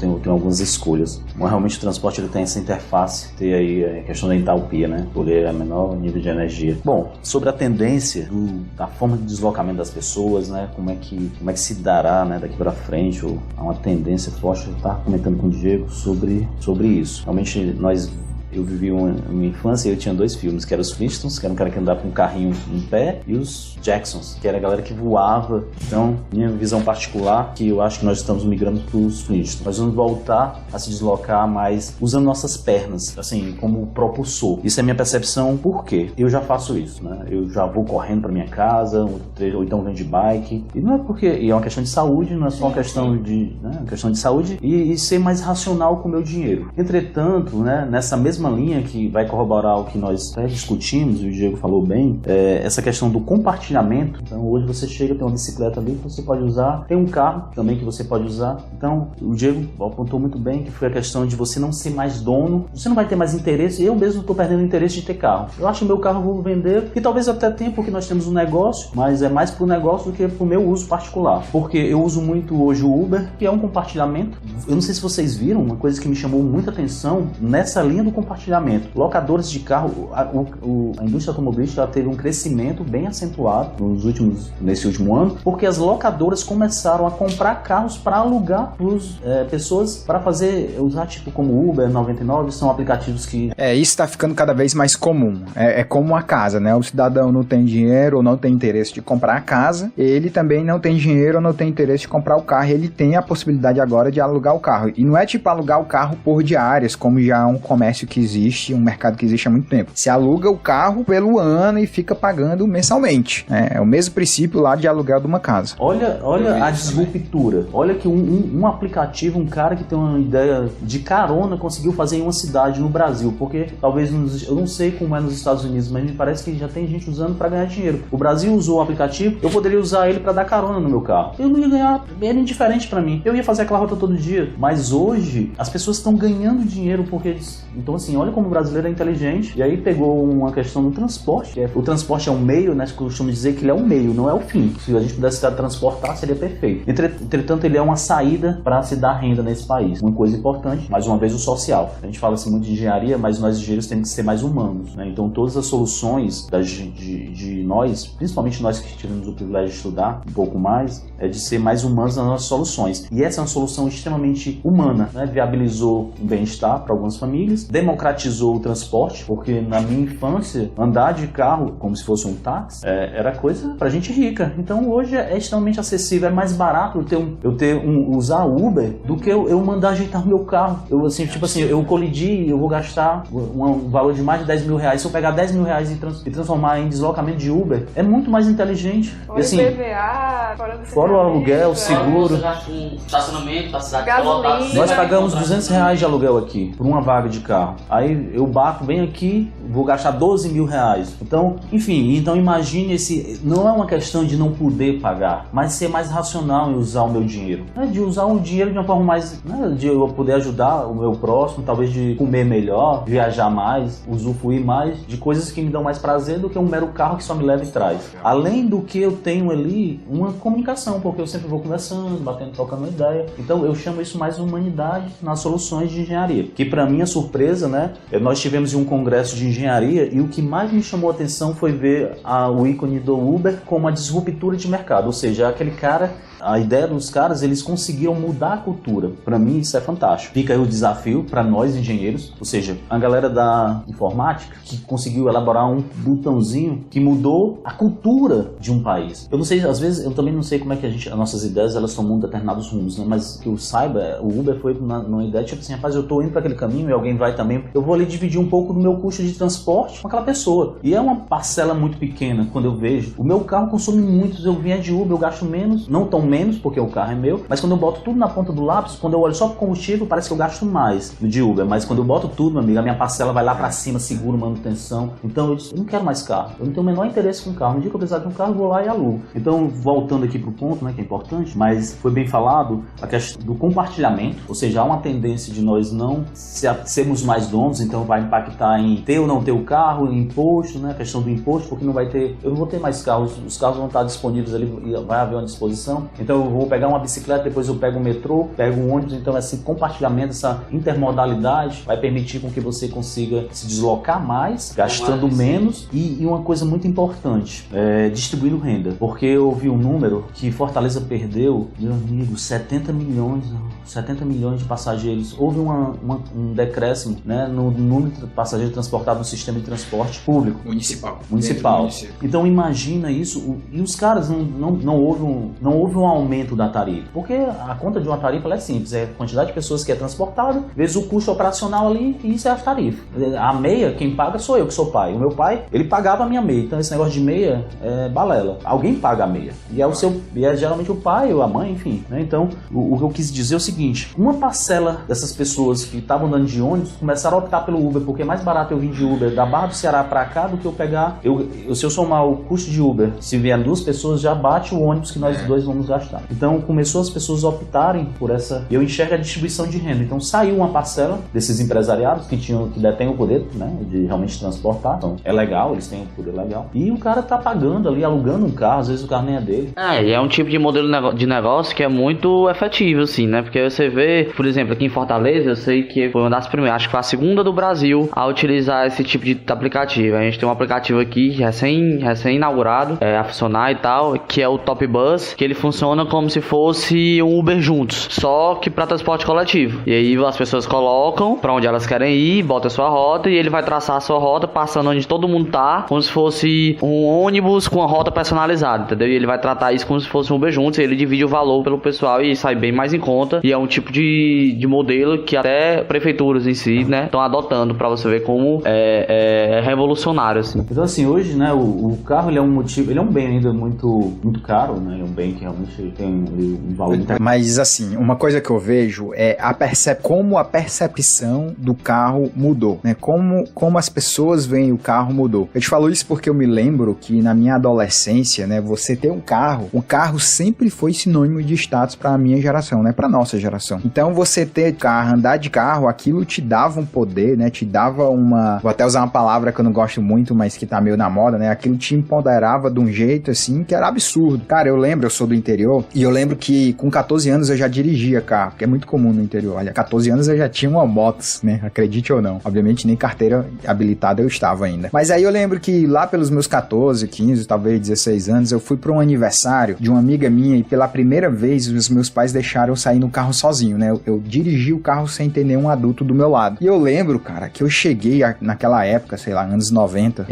Tenho algumas escolhas. Mas realmente o transporte ele tem essa interface, tem aí a questão da entalpia, né? Poder a menor nível de energia. Bom, sobre a tendência da forma de deslocamento das pessoas, né? Como é que se dará, né, daqui para frente, ou há uma tendência forte. Eu estava comentando com o Diego sobre isso. Realmente eu vivi uma infância e eu tinha 2 filmes, que eram os Flintstones, que era um cara que andava com um carrinho em pé, e os Jacksons, que era a galera que voava. Então, minha visão particular, que eu acho que nós estamos migrando para os Flintstones. Nós vamos voltar a se deslocar mais usando nossas pernas, assim, como propulsor. Isso é minha percepção, por quê? Eu já faço isso, né? Eu já vou correndo para minha casa, ou então venho de bike. E não é porque... E é uma questão de saúde, não é só uma questão de... Né? Uma questão de saúde e ser mais racional com o meu dinheiro. Entretanto, né, nessa mesma linha que vai corroborar o que nós até discutimos, e o Diego falou bem, essa questão do compartilhamento. Então hoje você chega, tem uma bicicleta ali que você pode usar, tem um carro também que você pode usar. Então o Diego apontou muito bem que foi a questão de você não ser mais dono, você não vai ter mais interesse. Eu mesmo estou perdendo o interesse de ter carro. Eu acho que meu carro eu vou vender, e talvez até tenha, porque nós temos um negócio, mas é mais para o negócio do que para o meu uso particular, porque eu uso muito hoje o Uber, que é um compartilhamento. Eu não sei se vocês viram, uma coisa que me chamou muita atenção nessa linha do compartilhamento. Locadores de carro, a indústria automobilística ela teve um crescimento bem acentuado nesse último ano, porque as locadoras começaram a comprar carros para alugar para pessoas para usar tipo como Uber, 99, são aplicativos que... Isso está ficando cada vez mais comum. É como uma casa, né? O cidadão não tem dinheiro ou não tem interesse de comprar a casa, ele também não tem dinheiro ou não tem interesse de comprar o carro, ele tem a possibilidade agora de alugar o carro. E não é tipo alugar o carro por diárias, como já é um comércio que existe, um mercado que existe há muito tempo. Se aluga o carro pelo ano e fica pagando mensalmente. É o mesmo princípio lá de aluguel de uma casa. Olha a disruptura. Olha que um aplicativo, um cara que tem uma ideia de carona conseguiu fazer em uma cidade no Brasil, porque talvez, eu não sei como é nos Estados Unidos, mas me parece que já tem gente usando para ganhar dinheiro. O Brasil usou o aplicativo, eu poderia usar ele para dar carona no meu carro. Eu não ia ganhar, era indiferente para mim. Eu ia fazer aquela rota todo dia. Mas hoje, as pessoas estão ganhando dinheiro porque... Então assim, olha como o brasileiro é inteligente. E aí pegou uma questão do transporte. O transporte é um meio, né? Eu costumo dizer que ele é um meio, não é o fim. Se a gente pudesse transportar, seria perfeito. Entretanto, ele é uma saída para se dar renda nesse país. Uma coisa importante, mais uma vez, o social. A gente fala assim muito de engenharia, mas nós engenheiros temos que ser mais humanos, né? Então todas as soluções de nós, principalmente nós que tivemos o privilégio de estudar um pouco mais, é de ser mais humanos nas nossas soluções. E essa é uma solução extremamente humana, né? Viabilizou o bem-estar para algumas famílias, democratizou o transporte, porque na minha infância, andar de carro como se fosse um táxi, era coisa pra gente rica. Então hoje é extremamente acessível, é mais barato usar Uber do que eu mandar ajeitar o meu carro. Eu colidi, eu vou gastar um valor de mais de 10 mil reais. Se eu pegar 10 mil reais e transformar em deslocamento de Uber, é muito mais inteligente. Fora o PVA, fora o aluguel, seguro. Estacionamento da cidade. Gasolina. Nós pagamos 200 reais de aluguel aqui, por uma vaga de carro. Aí eu bato bem aqui, vou gastar 12 mil reais. Então, enfim, imagine não é uma questão de não poder pagar, mas ser mais racional em usar o meu dinheiro. De usar o dinheiro de uma forma mais, de eu poder ajudar o meu próximo, talvez de comer melhor, viajar mais, usufruir mais de coisas que me dão mais prazer do que um mero carro que só me leva e traz. Além do que eu tenho ali uma comunicação, porque eu sempre vou conversando, trocando ideia. Então eu chamo isso mais humanidade nas soluções de engenharia. Que para minha surpresa, né, nós tivemos um congresso de engenharia e o que mais me chamou a atenção foi ver o ícone do Uber como uma disruptura de mercado, ou seja, aquele cara A ideia dos caras, eles conseguiram mudar a cultura. Para mim isso é fantástico. Fica aí o desafio para nós engenheiros, ou seja, a galera da informática que conseguiu elaborar um botãozinho que mudou a cultura de um país. Eu não sei, às vezes eu também não sei como é que as nossas ideias elas tomam determinados rumos, né? Mas que eu saiba, o Uber foi numa ideia tipo assim, rapaz, eu tô indo para aquele caminho e alguém vai também, eu vou ali dividir um pouco do meu custo de transporte com aquela pessoa. E é uma parcela muito pequena quando eu vejo. O meu carro consome muito, eu vier de Uber, eu gasto menos, não tão menos porque o carro é meu, mas quando eu boto tudo na ponta do lápis, quando eu olho só pro combustível, parece que eu gasto mais no de Uber, mas quando eu boto tudo, meu amigo, a minha parcela vai lá para cima, seguro, manutenção. Então eu disse, eu não quero mais carro, eu não tenho o menor interesse com carro. No dia que eu precisar de um carro, eu vou lá e alugo. Então, voltando aqui pro ponto, né, que é importante, mas foi bem falado, a questão do compartilhamento, ou seja, há uma tendência de nós não sermos mais donos, então vai impactar em ter ou não ter o carro, imposto, né, a questão do imposto, porque não vai ter, eu não vou ter mais carros, os carros vão estar disponíveis ali, vai haver uma disposição, então eu vou pegar uma bicicleta, depois eu pego um metrô, pego um ônibus, então esse compartilhamento, essa intermodalidade vai permitir com que você consiga se deslocar mais, gastando menos e uma coisa muito importante, distribuindo renda, porque eu vi um número que Fortaleza perdeu, meu amigo, 70 milhões de passageiros. Houve um decréscimo, né, no número de passageiros transportados no sistema de transporte público. Municipal. Então imagina isso, e os caras não houve um aumento da tarifa, porque a conta de uma tarifa ela é simples, é a quantidade de pessoas que é transportada, vezes o custo operacional ali, e isso é a tarifa. A meia, quem paga sou eu, que sou pai. O meu pai, ele pagava a minha meia, então esse negócio de meia é balela. Alguém paga a meia, e é geralmente o pai ou a mãe, enfim, né? Então, o que eu quis dizer é o seguinte, uma parcela dessas pessoas que estavam andando de ônibus começaram a optar pelo Uber, porque é mais barato eu vir de Uber da Barra do Ceará pra cá do que eu pegar, se eu somar o custo de Uber, se vier 2 pessoas, já bate o ônibus que nós dois vamos gastar. Então, começou as pessoas a optarem por essa, eu enxergo a distribuição de renda. Então, saiu uma parcela desses empresariados que detêm o poder, né, de realmente transportar, então é legal, eles têm um poder legal, e o cara tá pagando ali, alugando um carro, às vezes o carro nem é dele. E é um tipo de modelo de negócio que é muito efetivo, assim, né? Porque você vê, por exemplo, aqui em Fortaleza, eu sei que foi uma das primeiras, acho que foi a segunda do Brasil a utilizar esse tipo de aplicativo. A gente tem um aplicativo aqui recém-inaugurado, a funcionar e tal, que é o Top Bus, que ele funciona como se fosse um Uber juntos, só que para transporte coletivo. E aí as pessoas colocam para onde elas querem ir, bota a sua rota e ele vai traçar a sua rota passando onde todo mundo tá, como se fosse um ônibus com a rota personalizada, entendeu? E ele vai tratar isso como se fosse um Uber juntos, e ele divide o valor pelo pessoal e sai bem mais em conta, e é um tipo de modelo que até prefeituras em si, né, estão adotando, para você ver como é revolucionário, assim. Então assim, hoje, né, o carro ele é um motivo, ele é um bem ainda muito caro, né, é um bem que realmente tem um valor muito... Mas assim, uma coisa que eu vejo é como a percepção do carro mudou, né, como as pessoas veem o carro mudou. Eu te falo isso porque eu me lembro que na minha adolescência, né, você ter um carro, o carro sempre foi sinônimo de status para a minha geração, né, para nossa geração. Então você ter carro, andar de carro, aquilo te dava um poder, né, te dava uma, vou até usar uma palavra que eu não gosto muito, mas que tá meio na moda, né, aquilo te empoderava de um jeito assim que era absurdo. Cara, eu sou do interior e eu lembro que com 14 anos eu já dirigia carro, que é muito comum no interior. Olha, 14 anos eu já tinha uma motos, né, acredite ou não. Obviamente nem carteira habilitada eu estava ainda. Mas aí eu lembro que lá pelos meus 14, 15, talvez 16 anos, eu fui para um aniversário de uma amiga minha e pela primeira vez os meus pais deixaram eu sair no carro sozinho, né? Eu dirigi o carro sem ter nenhum adulto do meu lado. E eu lembro, cara, que eu cheguei naquela época, sei lá, anos 90,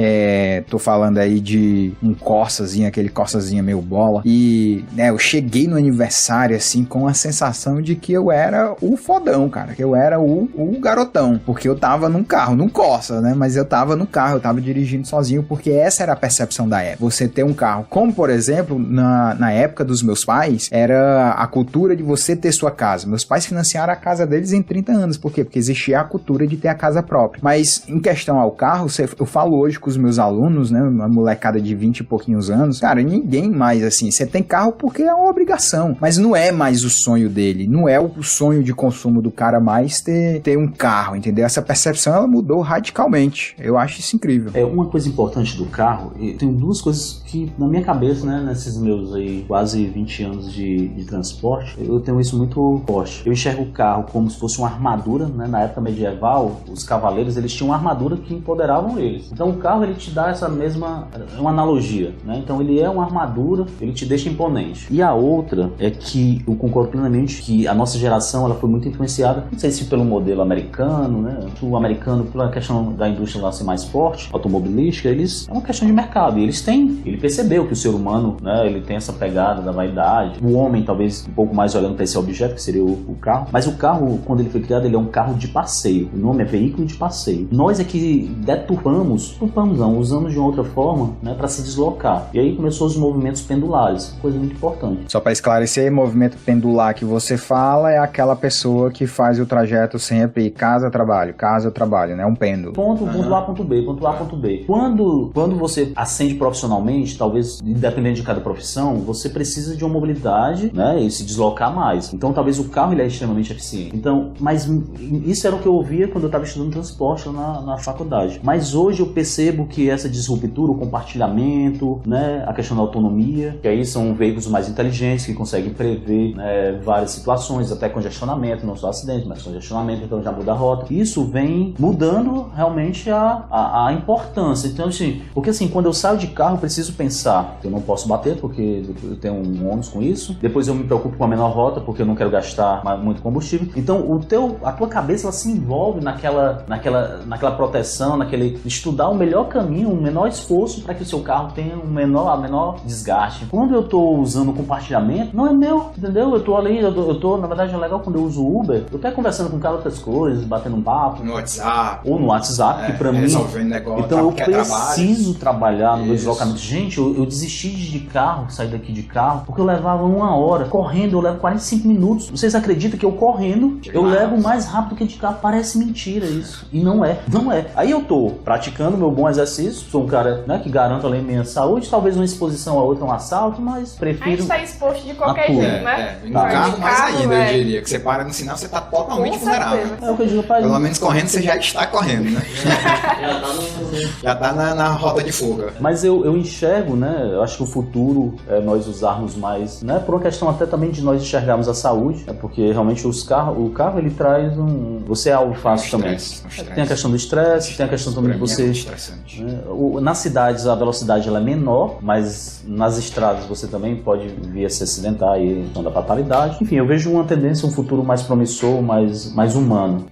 tô falando aí de um Corsazinho, aquele Corsazinho meio bola, e, né, eu cheguei no aniversário, assim, com a sensação de que eu era o fodão, cara, que eu era o garotão, porque eu tava num carro, num Corsa, né? Mas eu tava no carro, eu tava dirigindo sozinho, porque essa era a percepção da época. Você ter um carro, como por exemplo, na época dos meus pais, era a cultura de você ter sua casa. Meus pais financiaram a casa deles em 30 anos. Por quê? Porque existia a cultura de ter a casa própria. Mas em questão ao carro, eu falo hoje com os meus alunos, né, uma molecada de 20 e pouquinhos anos, cara, ninguém mais assim, você tem carro porque é uma obrigação, mas não é mais o sonho dele, não é o sonho de consumo do cara mais ter um carro, entendeu? Essa percepção, ela mudou radicalmente. Eu acho isso incrível. Uma coisa importante do carro, eu tenho duas coisas que na minha cabeça, né, nesses meus aí quase 20 anos de transporte, eu tenho isso muito muito forte. Eu enxergo o carro como se fosse uma armadura, né? Na época medieval, os cavaleiros, eles tinham uma armadura que empoderavam eles. Então o carro, ele te dá essa mesma, uma analogia, né? Então ele é uma armadura, ele te deixa imponente. E a outra é que eu concordo plenamente que a nossa geração, ela foi muito influenciada, não sei se pelo modelo americano, né? O americano, pela questão da indústria lá ser mais forte, automobilística, é uma questão de mercado. E ele percebeu que o ser humano, né? Ele tem essa pegada da vaidade. O homem, talvez, um pouco mais olhando para esse objeto, que seria o carro. Mas o carro, quando ele foi criado, ele é um carro de passeio. O nome é veículo de passeio. Nós é que deturpamos não, usamos de uma outra forma, né, para se deslocar. E aí começou os movimentos pendulares, coisa muito importante. Só para esclarecer, movimento pendular que você fala é aquela pessoa que faz o trajeto sempre casa-trabalho, né? Um pêndulo. Ponto A, ponto B, ponto A, ponto B. Quando você ascende profissionalmente, talvez, independente de cada profissão, você precisa de uma mobilidade, né, e se deslocar mais. Então, talvez o carro ele é extremamente eficiente. Então, mas isso era o que eu ouvia quando eu estava estudando transporte na faculdade. Mas hoje eu percebo que essa disruptura, o compartilhamento, né, a questão da autonomia, que aí são veículos mais inteligentes que conseguem prever, né, várias situações, até congestionamento, não só acidente, mas congestionamento, então já muda a rota. Isso vem mudando realmente a importância. Então, assim, porque assim, quando eu saio de carro, eu preciso pensar que eu não posso bater, porque eu tenho um ônus com isso. Depois eu me preocupo com a menor rota, porque eu não quero gastar muito combustível. Então, a tua cabeça, ela se envolve naquela proteção, naquele estudar o melhor caminho, o menor esforço para que o seu carro tenha a menor desgaste. Quando eu estou usando o compartilhamento, não é meu, entendeu? Eu estou ali, na verdade é legal quando eu uso o Uber, eu estou conversando com o cara outras coisas, batendo um papo. No WhatsApp. Ou no WhatsApp, que para mim... Negócio, então eu preciso trabalhar no meu deslocamento. Gente, eu desisti de carro, sair daqui de carro, porque eu levava 1 hora. Correndo eu levo 45 minutos. Vocês acreditam que eu correndo, eu levo mais rápido que de carro? Parece mentira isso. E não é. Aí eu tô praticando meu bom exercício, sou um cara, né, que garanto além minha saúde, talvez uma exposição a outra, um assalto, mas prefiro... A gente tá exposto de qualquer jeito, né? No carro mais ainda, eu diria. Que você para no sinal, você tá totalmente vulnerável. É o que eu digo, pai. Pelo menos correndo, você já está correndo, né? Já tá na rota de fuga. Mas eu enxergo, né? Eu acho que o futuro é nós usarmos mais, né? Por uma questão até também de nós enxergarmos a saúde, né? Porque realmente o carro ele traz você é algo fácil também. Tem a questão do estresse, tem a questão também de você... Né? Nas cidades a velocidade ela é menor, mas nas estradas você também pode vir a se acidentar e da fatalidade. Enfim, eu vejo uma tendência, um futuro mais promissor, mais humano.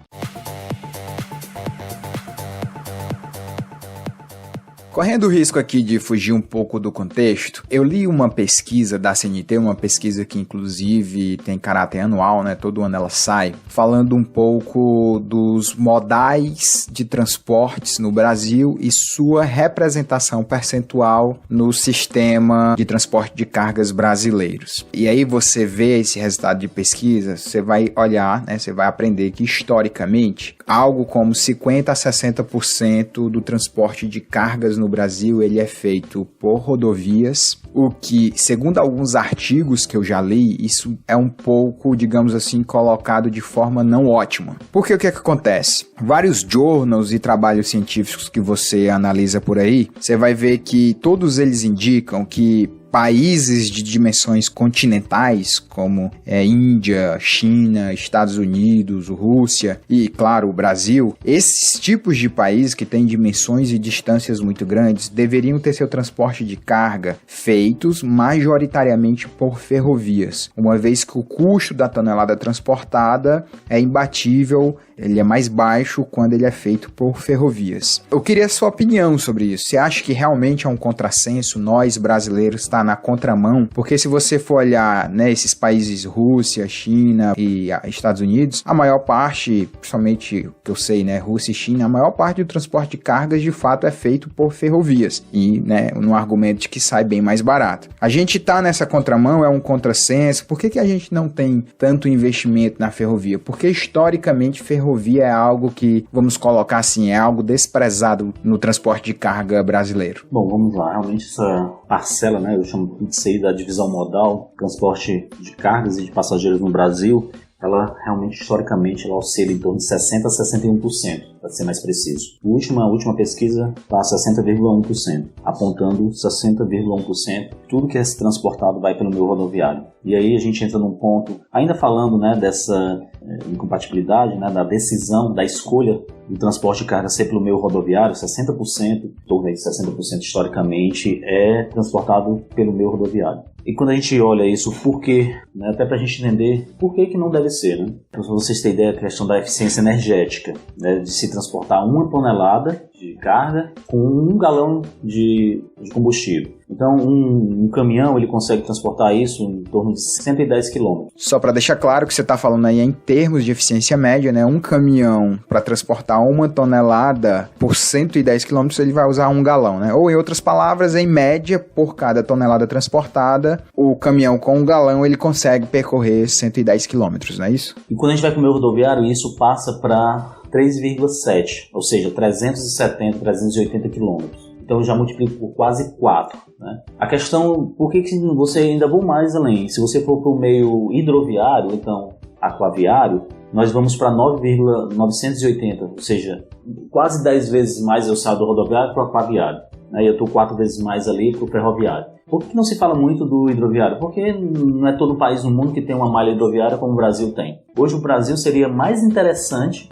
Correndo o risco aqui de fugir um pouco do contexto, eu li uma pesquisa da CNT, uma pesquisa que inclusive tem caráter anual, né? Todo ano ela sai, falando um pouco dos modais de transportes no Brasil e sua representação percentual no sistema de transporte de cargas brasileiros. E aí você vê esse resultado de pesquisa, você vai olhar, né? Você vai aprender que historicamente, algo como 50% a 60% do transporte de cargas no Brasil, ele é feito por rodovias, o que, segundo alguns artigos que eu já li, isso é um pouco, digamos assim, colocado de forma não ótima. Porque o que acontece? Vários journals e trabalhos científicos que você analisa por aí, você vai ver que todos eles indicam que países de dimensões continentais, como Índia, China, Estados Unidos, Rússia e, claro, o Brasil, esses tipos de países que têm dimensões e distâncias muito grandes deveriam ter seu transporte de carga feitos majoritariamente por ferrovias, uma vez que o custo da tonelada transportada é imbatível, ele é mais baixo quando ele é feito por ferrovias. Eu queria a sua opinião sobre isso. Você acha que realmente é um contrassenso nós brasileiros estar na contramão? Porque se você for olhar, né, esses países Rússia, China e Estados Unidos, a maior parte, principalmente que eu sei, né, Rússia e China, a maior parte do transporte de cargas de fato é feito por ferrovias e, né, no argumento de que sai bem mais barato. A gente tá nessa contramão, é um contrassenso. Por que a gente não tem tanto investimento na ferrovia? Porque historicamente ferrovia é algo que, vamos colocar assim, é algo desprezado no transporte de carga brasileiro. Bom, vamos lá. Realmente essa parcela, né, eu chamo isso aí da divisão modal, transporte de cargas e de passageiros no Brasil, ela realmente, historicamente, ela oscila em torno de 60% a 61%. para ser mais preciso. A última pesquisa está a 60,1%, apontando 60,1%. Tudo que é transportado vai pelo meio rodoviário. E aí a gente entra num ponto, ainda falando, né, dessa incompatibilidade, né, da decisão, da escolha do transporte de carga ser pelo meio rodoviário. 60%, talvez 60% historicamente, é transportado pelo meio rodoviário. E quando a gente olha isso, por quê? Né, até para a gente entender por que não deve ser, né? Para vocês terem ideia, a questão da eficiência energética, né, de se transportar 1 tonelada de carga com 1 galão de combustível. Então, um caminhão ele consegue transportar isso em torno de 110 km. Só para deixar claro que você está falando aí em termos de eficiência média, né? Um caminhão para transportar 1 tonelada por 110 km, ele vai usar 1 galão, né? Ou, em outras palavras, em média, por cada tonelada transportada, o caminhão com 1 galão ele consegue percorrer 110 km, não é isso? E quando a gente vai para o meio rodoviário, isso passa para 3,7, ou seja, 370, 380 quilômetros. Então eu já multiplico por quase 4. Né? A questão, por que você ainda vou mais além? Se você for para o meio hidroviário, então aquaviário, nós vamos para 9,980, ou seja, quase 10 vezes mais eu saio do rodoviário para o aquaviário. Né? E eu estou 4 vezes mais ali para o ferroviário. Por que não se fala muito do hidroviário? Porque não é todo país no mundo que tem uma malha hidroviária como o Brasil tem. Hoje o Brasil seria mais interessante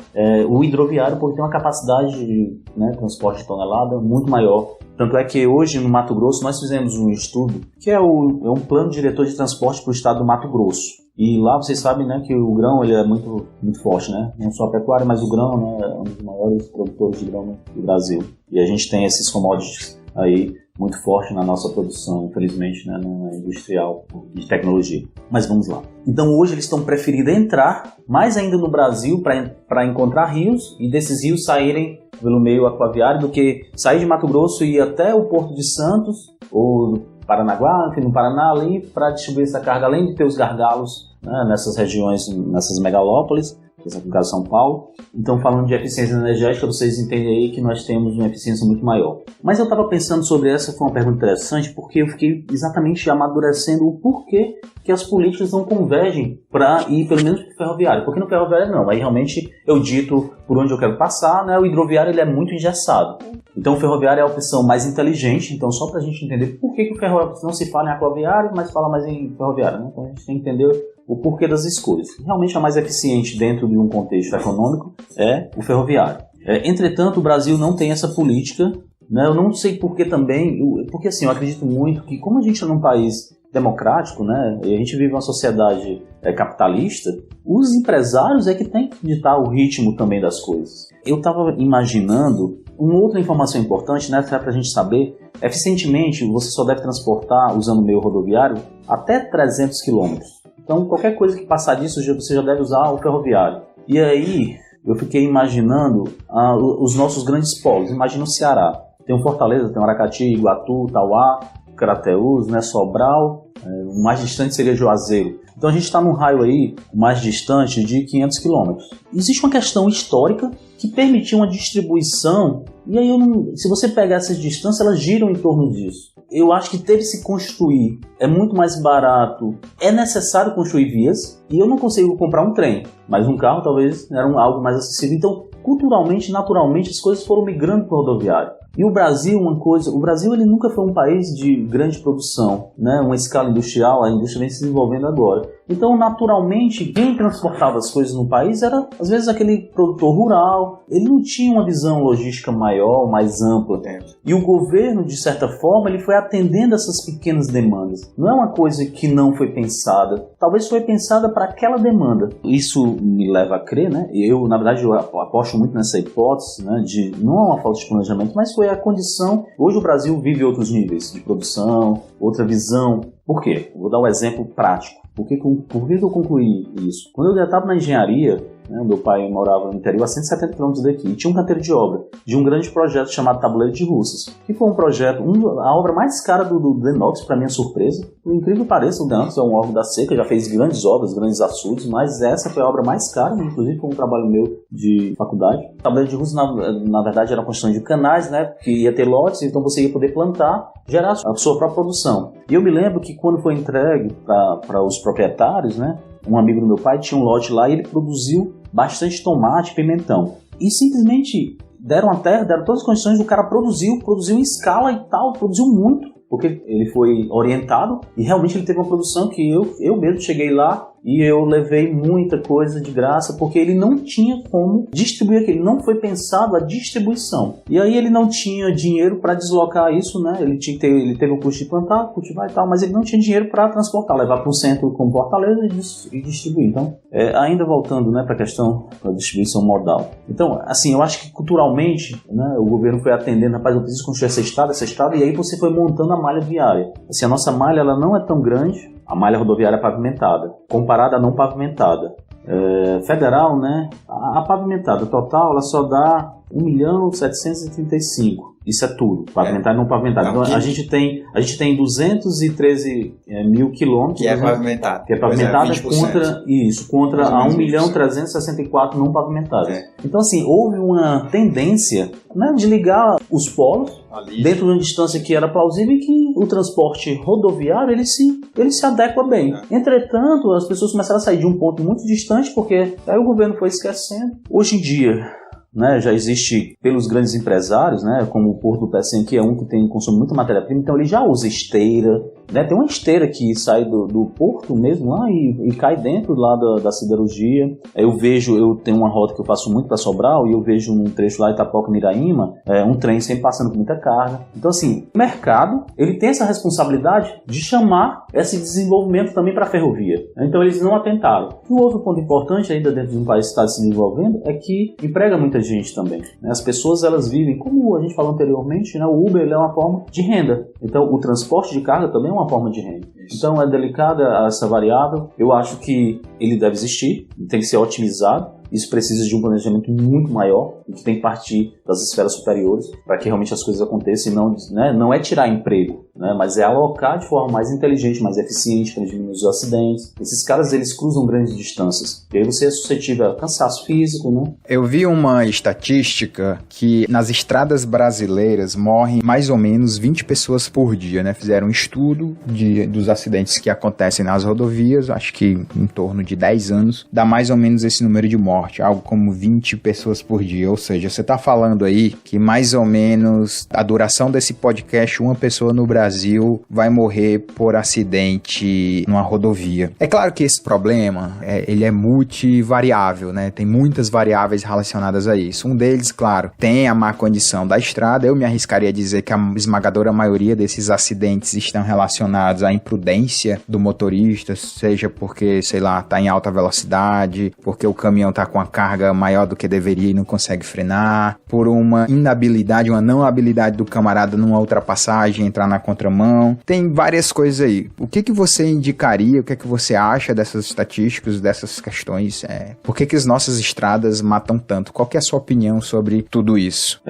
o hidroviário porque tem uma capacidade de transporte de tonelada muito maior. Tanto é que hoje no Mato Grosso nós fizemos um estudo que é um plano diretor de transporte para o estado do Mato Grosso. E lá vocês sabem, né, que o grão ele é muito, muito forte, né? Não só a pecuária, mas o grão, né, é um dos maiores produtores de grão do Brasil. E a gente tem esses commodities aí muito forte na nossa produção, infelizmente, né, na industrial de tecnologia. Mas vamos lá. Então hoje eles estão preferindo entrar mais ainda no Brasil para encontrar rios e desses rios saírem pelo meio aquaviário do que sair de Mato Grosso e ir até o Porto de Santos ou Paranaguá, enfim, no Paraná ali para distribuir essa carga, além de ter os gargalos, né, nessas regiões, nessas megalópolis, no caso São Paulo. Então, falando de eficiência energética, vocês entendem aí que nós temos uma eficiência muito maior. Mas eu estava pensando sobre essa, foi uma pergunta interessante, porque eu fiquei exatamente amadurecendo o porquê que as políticas não convergem para ir pelo menos para o ferroviário. Porque no ferroviário não, aí realmente eu dito por onde eu quero passar, né? O hidroviário ele é muito engessado. Então o ferroviário é a opção mais inteligente, então só para a gente entender por que o ferroviário não se fala em aquaviário, mas fala mais em ferroviário, né? Então a gente tem que entender o porquê das escolhas. Realmente a mais eficiente dentro de um contexto econômico é o ferroviário. Entretanto, o Brasil não tem essa política, né? Eu não sei por que também, porque assim, eu acredito muito que como a gente é num país democrático, né, e a gente vive uma sociedade capitalista, os empresários é que tem que ditar o ritmo também das coisas. Eu estava imaginando uma outra informação importante, né, para a gente saber, eficientemente você só deve transportar usando o meio rodoviário até 300 km. Então qualquer coisa que passar disso você já deve usar o ferroviário. E aí eu fiquei imaginando os nossos grandes polos. Imagina o Ceará. Tem o Fortaleza, tem o Aracati, Iguatu, Tauá, Crateús, né, Sobral, o mais distante seria Juazeiro. Então a gente está num raio aí mais distante de 500 km. Existe uma questão histórica que permitiu uma distribuição, e aí se você pegar essas distâncias, elas giram em torno disso. Eu acho que teve que se construir, é muito mais barato, é necessário construir vias, e eu não consigo comprar um trem, mas um carro talvez era algo mais acessível. Então, culturalmente, naturalmente, as coisas foram migrando para o rodoviário. E o Brasil, o Brasil ele nunca foi um país de grande produção, né? Uma escala industrial, a indústria vem se desenvolvendo agora. Então, naturalmente, quem transportava as coisas no país era, às vezes, aquele produtor rural. Ele não tinha uma visão logística maior, mais ampla. E o governo, de certa forma, ele foi atendendo essas pequenas demandas. Não é uma coisa que não foi pensada. Talvez foi pensada para aquela demanda. Isso me leva a crer, né? Eu, na verdade, eu aposto muito nessa hipótese, né? De não é uma falta de planejamento, mas foi a condição. Hoje o Brasil vive outros níveis de produção, outra visão. Por quê? Vou dar um exemplo prático. Por que eu concluí isso? Quando eu já estava na engenharia, né, meu pai morava no interior a 170 km daqui e tinha um canteiro de obra de um grande projeto chamado Tabuleiro de Russas, que foi um projeto, a obra mais cara do Denox, para minha surpresa. Por incrível que pareça, o Denox é um órgão da seca, já fez grandes obras, grandes açudes, mas essa foi a obra mais cara, inclusive foi um trabalho meu de faculdade. O Tabuleiro de Russas, na verdade, era a construção de canais, né, que ia ter lotes, então você ia poder plantar, gerar a sua própria produção. E eu me lembro que quando foi entregue para os proprietários, né, um amigo do meu pai tinha um lote lá e ele produziu bastante tomate e pimentão. e simplesmente deram a terra, deram todas as condições, o cara produziu em escala e tal, produziu muito, porque ele foi orientado e realmente ele teve uma produção que eu mesmo cheguei lá e eu levei muita coisa de graça, porque ele não tinha como distribuir aquilo, não foi pensado a distribuição. E aí ele não tinha dinheiro para deslocar isso, né? Ele teve o custo de plantar, cultivar e tal, mas ele não tinha dinheiro para transportar, levar para um centro como Fortaleza e distribuir. Então, ainda voltando, né, para a questão da distribuição modal. Então, assim, eu acho que culturalmente, né, o governo foi atendendo, rapaz, eu preciso construir essa estrada, e aí você foi montando a malha viária. Assim, a nossa malha ela não é tão grande, a malha rodoviária pavimentada, comparada à não pavimentada. Federal, né, a pavimentada total ela só dá 1.735.000. Isso é tudo, pavimentado e não pavimentado. Então, a gente tem 213 mil quilômetros. Que é pavimentado. Que é pavimentada contra a 1.364.000 não pavimentadas. Então, assim, houve uma tendência, né, de ligar os polos ali, dentro de uma distância que era plausível, e que o transporte rodoviário ele se adequa bem. Entretanto, as pessoas começaram a sair de um ponto muito distante, porque aí o governo foi esquecendo. Hoje em dia, né, já existe pelos grandes empresários, né, como o Porto do Pecém, que é um que consome muita matéria-prima, então ele já usa esteira, né, tem uma esteira que sai do porto mesmo lá e cai dentro lá da siderurgia. Eu tenho uma rota que eu faço muito para Sobral e eu vejo num trecho lá Itapoca-Miraíma, um trem sempre passando com muita carga. Então, assim, o mercado ele tem essa responsabilidade de chamar esse desenvolvimento também para a ferrovia. Então eles não atentaram. E o outro ponto importante ainda dentro de um país que está se desenvolvendo é que emprega muita gente também, né? As pessoas elas vivem, como a gente falou anteriormente, né? O Uber ele é uma forma de renda, então o transporte de carga também é uma forma de renda. Então é delicada essa variável. Eu acho que ele deve existir, tem que ser otimizado. Isso precisa de um planejamento muito maior e que tem que partir das esferas superiores para que realmente as coisas aconteçam. E não, né, não é tirar emprego, né, mas é alocar de forma mais inteligente, mais eficiente para diminuir os acidentes. Esses caras eles cruzam grandes distâncias e aí você é suscetível a cansaço físico, né? Eu vi uma estatística que nas estradas brasileiras morrem mais ou menos 20 pessoas por dia, né? Fizeram um estudo dos acidentes que acontecem nas rodovias, acho que em torno de 10 anos, dá mais ou menos esse número de mortes. Algo como 20 pessoas por dia, ou seja, você está falando aí que mais ou menos a duração desse podcast, uma pessoa no Brasil vai morrer por acidente numa rodovia. É claro que esse problema, ele é multivariável, né? Tem muitas variáveis relacionadas a isso. Um deles, claro, tem a má condição da estrada. Eu me arriscaria a dizer que a esmagadora maioria desses acidentes estão relacionados à imprudência do motorista, seja porque, sei lá, está em alta velocidade, porque o caminhão está com a carga maior do que deveria e não consegue frenar, por uma inabilidade, uma não habilidade do camarada numa ultrapassagem, entrar na contramão. Tem várias coisas aí. O que você indicaria, o que você acha dessas estatísticas, dessas questões? Por que as nossas estradas matam tanto? Qual que é a sua opinião sobre tudo isso?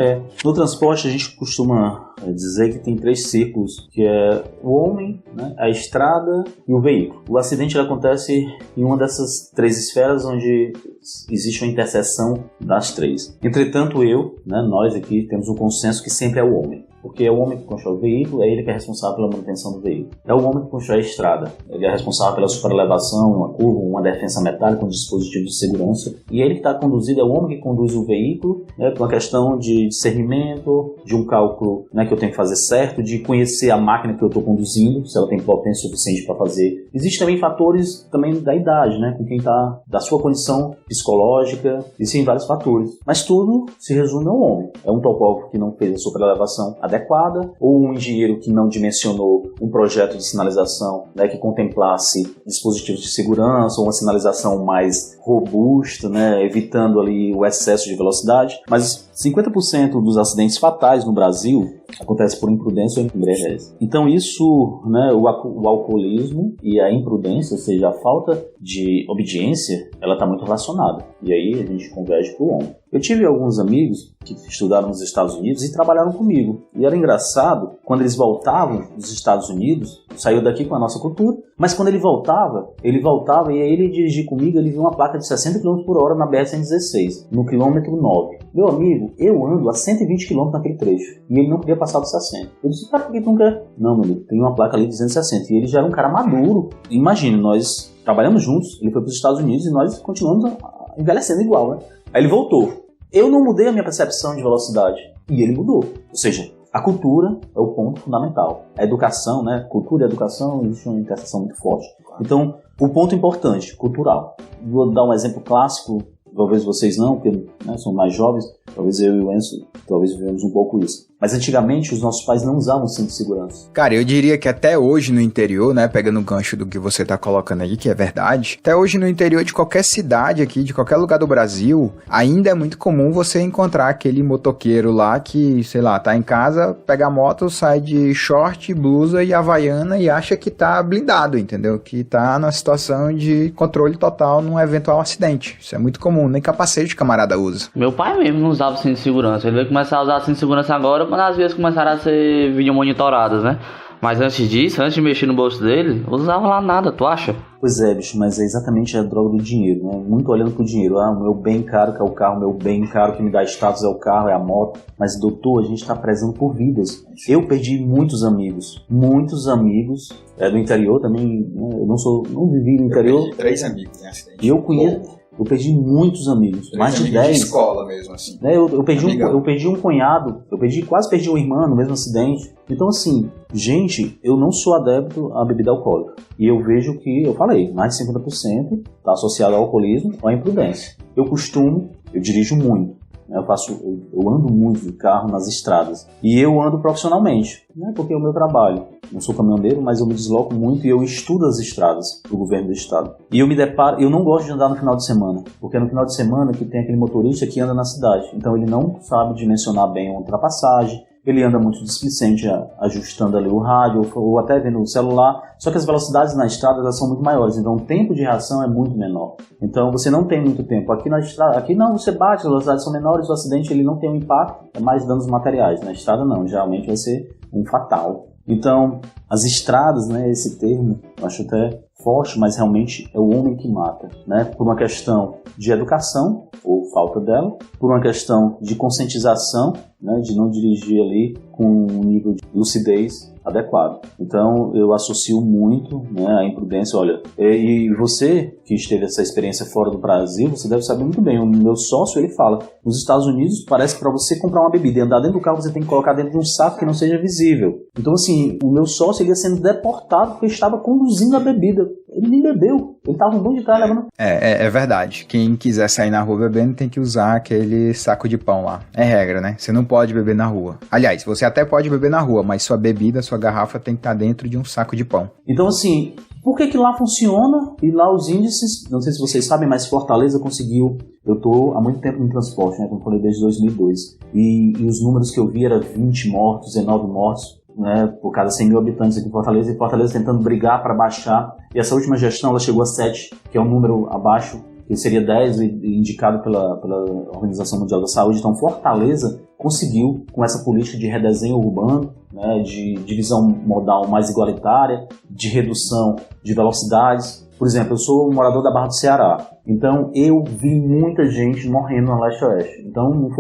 No transporte a gente costuma dizer que tem 3 círculos, que é o homem, né, a estrada e o veículo. O acidente ele acontece em uma dessas 3 esferas onde existe uma interseção das 3. Entretanto, nós aqui temos um consenso que sempre é o homem. Porque é o homem que constrói o veículo, é ele que é responsável pela manutenção do veículo. É o homem que constrói a estrada, ele é responsável pela superelevação, uma curva, uma defensa metálica, um dispositivo de segurança. E ele que está conduzido, é o homem que conduz o veículo, né, com a questão de discernimento, de um cálculo, né, que eu tenho que fazer certo, de conhecer a máquina que eu estou conduzindo, se ela tem potência suficiente para fazer. Existem também fatores também da idade, né, com quem está, da sua condição psicológica, existem vários fatores. Mas tudo se resume ao homem. É um topógrafo que não fez a superelevação adequada, ou um engenheiro que não dimensionou um projeto de sinalização, né, que contemplasse dispositivos de segurança, ou uma sinalização mais robusta, né, evitando ali o excesso de velocidade. Mas 50% dos acidentes fatais no Brasil acontece por imprudência ou embriaguez. Então isso, né, o alcoolismo e a imprudência, ou seja, a falta de obediência, ela está muito relacionada. E aí a gente converge para o homem. Eu tive alguns amigos que estudaram nos Estados Unidos e trabalharam comigo. E era engraçado, quando eles voltavam dos Estados Unidos, saiu daqui com a nossa cultura, mas quando ele voltava e aí ele dirigia comigo, ele viu uma placa de 60 km por hora na BR-116, no quilômetro 9. Meu amigo, eu ando a 120 km naquele trecho, e ele não podia passar dos 60. Eu disse, cara, por que tu não quer? Não, meu amigo, tem uma placa ali de 260, e ele já era um cara maduro. Imagina, nós trabalhamos juntos, ele foi para os Estados Unidos e nós continuamos envelhecendo igual, né? Aí ele voltou. Eu não mudei a minha percepção de velocidade, e ele mudou. Ou seja, a cultura é o ponto fundamental. A educação, né? Cultura e educação, existe uma interseção muito forte. Então, o ponto importante, cultural. Vou dar um exemplo clássico, talvez vocês não, porque são mais jovens, talvez eu e o Enzo, talvez vivemos um pouco isso. Mas antigamente os nossos pais não usavam cinto de segurança. Cara, eu diria que até hoje no interior, né, pegando o gancho do que você tá colocando aí, que é verdade, até hoje no interior de qualquer cidade aqui, de qualquer lugar do Brasil, ainda é muito comum você encontrar aquele motoqueiro lá que, sei lá, tá em casa, pega a moto, sai de short, blusa e havaiana e acha que tá blindado, entendeu? Que tá na situação de controle total num eventual acidente. Isso é muito comum, nem capacete o camarada usa. Meu pai mesmo não usava cinto de segurança. Ele veio começar a usar cinto de segurança agora, quando as vezes começaram a ser vídeo monitoradas, né? Mas antes disso, antes de mexer no bolso dele, não usava lá nada, tu acha? Pois é, bicho, mas é exatamente a droga do dinheiro, né? Muito olhando pro dinheiro. Ah, o meu bem caro que é o carro, o meu bem caro que me dá status é o carro, é a moto. Mas, doutor, a gente tá prezando por vidas. Eu perdi muitos amigos do interior também, né? Eu não vivi no interior. Perdi 3 amigos em acidente. E eu perdi muitos amigos, mais de 10. De escola mesmo, assim. Eu perdi um cunhado, quase perdi uma irmã no mesmo acidente. Então, assim, gente, eu não sou adepto à bebida alcoólica. E eu vejo que, eu falei, mais de 50% está associado ao alcoolismo ou à imprudência. Eu dirijo muito. Eu ando muito de carro nas estradas. E eu ando profissionalmente, né? Porque é o meu trabalho. Não sou caminhoneiro, mas eu me desloco muito e eu estudo as estradas do governo do estado. E eu não gosto de andar no final de semana, porque no final de semana que tem aquele motorista que anda na cidade. Então ele não sabe dimensionar bem a ultrapassagem, ele anda muito displicente ajustando ali o rádio ou até vendo o celular, só que as velocidades na estrada elas são muito maiores, então o tempo de reação é muito menor. Então você não tem muito tempo. Aqui na estrada, aqui não, você bate, as velocidades são menores, o acidente ele não tem um impacto, é mais danos materiais. Na estrada não, geralmente vai ser um fatal. Então, as estradas, né, esse termo, eu acho até forte, mas realmente é o homem que mata, né? Por uma questão de educação, ou falta dela, por uma questão de conscientização, né, de não dirigir ali com um nível de lucidez adequado. Então, eu associo muito, né, a imprudência. Olha, e você que teve essa experiência fora do Brasil, você deve saber muito bem. O meu sócio, ele fala, nos Estados Unidos, parece que para você comprar uma bebida e andar dentro do carro, você tem que colocar dentro de um saco que não seja visível. Então, assim, o meu sócio, ele ia sendo deportado porque estava conduzindo a bebida. Ele nem bebeu. Ele estava no banco de trás levando... É verdade. Quem quiser sair na rua bebendo tem que usar aquele saco de pão lá. É regra, né? Você não pode beber na rua. Aliás, você até pode beber na rua, mas sua bebida, sua garrafa tem que estar dentro de um saco de pão. Então, assim, por que lá funciona e lá os índices... Não sei se vocês sabem, mas Fortaleza conseguiu... Eu estou há muito tempo no transporte, né? Como eu falei, desde 2002. E os números que eu vi eram 20 mortos, 19 mortos, né, por cada 100 mil habitantes aqui em Fortaleza, e Fortaleza tentando brigar para baixar, e essa última gestão ela chegou a 7, que é um número abaixo, que seria 10, indicado pela Organização Mundial da Saúde. Então Fortaleza conseguiu, com essa política de redesenho urbano, né, de divisão modal mais igualitária, de redução de velocidades. Por exemplo, eu sou um morador da Barra do Ceará, então eu vi muita gente morrendo na Leste-Oeste. Então não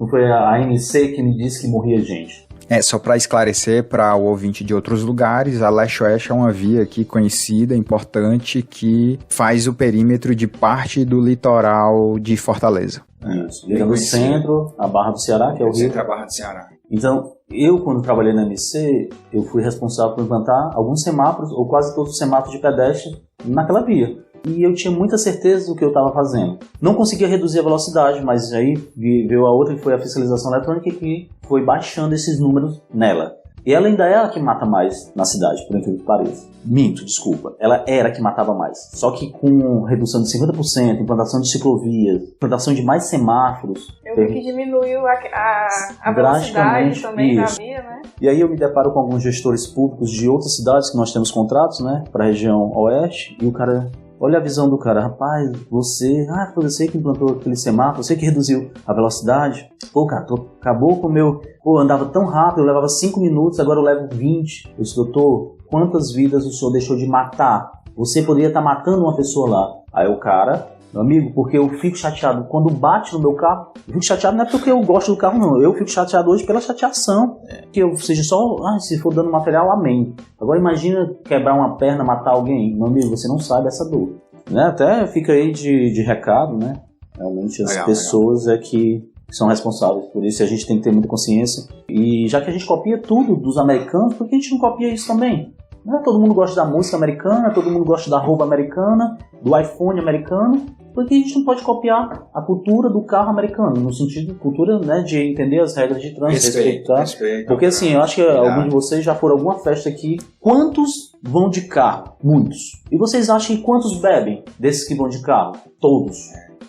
foi a ANC que me disse que morria gente. Só para esclarecer para o ouvinte de outros lugares, a Leste-Oeste é uma via aqui conhecida, importante, que faz o perímetro de parte do litoral de Fortaleza. Isso, ligando o centro, a Barra do Ceará, que é o Rio. A Barra do Ceará. Então, eu quando trabalhei na MC, eu fui responsável por implantar alguns semáforos, ou quase todos os semáforos de pedestre naquela via. E eu tinha muita certeza do que eu estava fazendo. Não conseguia reduzir a velocidade, mas aí veio a outra, que foi a fiscalização eletrônica, que foi baixando esses números nela. E ela ainda é a que mata mais na cidade, por incrível que pareça. Minto, desculpa. Ela era a que matava mais. Só que com redução de 50%, implantação de ciclovias, implantação de mais semáforos... Eu vi que diminuiu a velocidade também na via, né? E aí eu me deparo com alguns gestores públicos de outras cidades que nós temos contratos, né? Para a região oeste, e o cara... Olha a visão do cara, rapaz, foi você que implantou aquele semáforo, você que reduziu a velocidade. Pô, cara, acabou com o meu... Pô, andava tão rápido, eu levava 5 minutos, agora eu levo 20. Eu disse, doutor, quantas vidas o senhor deixou de matar? Você poderia estar matando uma pessoa lá. Aí o cara, meu amigo, porque eu fico chateado quando bate no meu carro. Eu fico chateado não é porque eu gosto do carro, não. Eu fico chateado hoje pela chateação. Que eu seja só, se for dando material, amém. Agora imagina quebrar uma perna, matar alguém. Meu amigo, você não sabe essa dor. Né? Até fica aí de recado, né? Realmente as pessoas é que que são responsáveis por isso, e a gente tem que ter muita consciência. E já que a gente copia tudo dos americanos, por que a gente não copia isso também? Não é todo mundo gosta da música americana, todo mundo gosta da roupa americana, do iPhone americano. Por que a gente não pode copiar a cultura do carro americano? No sentido de cultura, né, de entender as regras de trânsito, respeitar. Porque assim, eu acho que alguns de vocês já foram a alguma festa aqui. Quantos vão de carro? Muitos. E vocês acham que quantos bebem desses que vão de carro? Todos.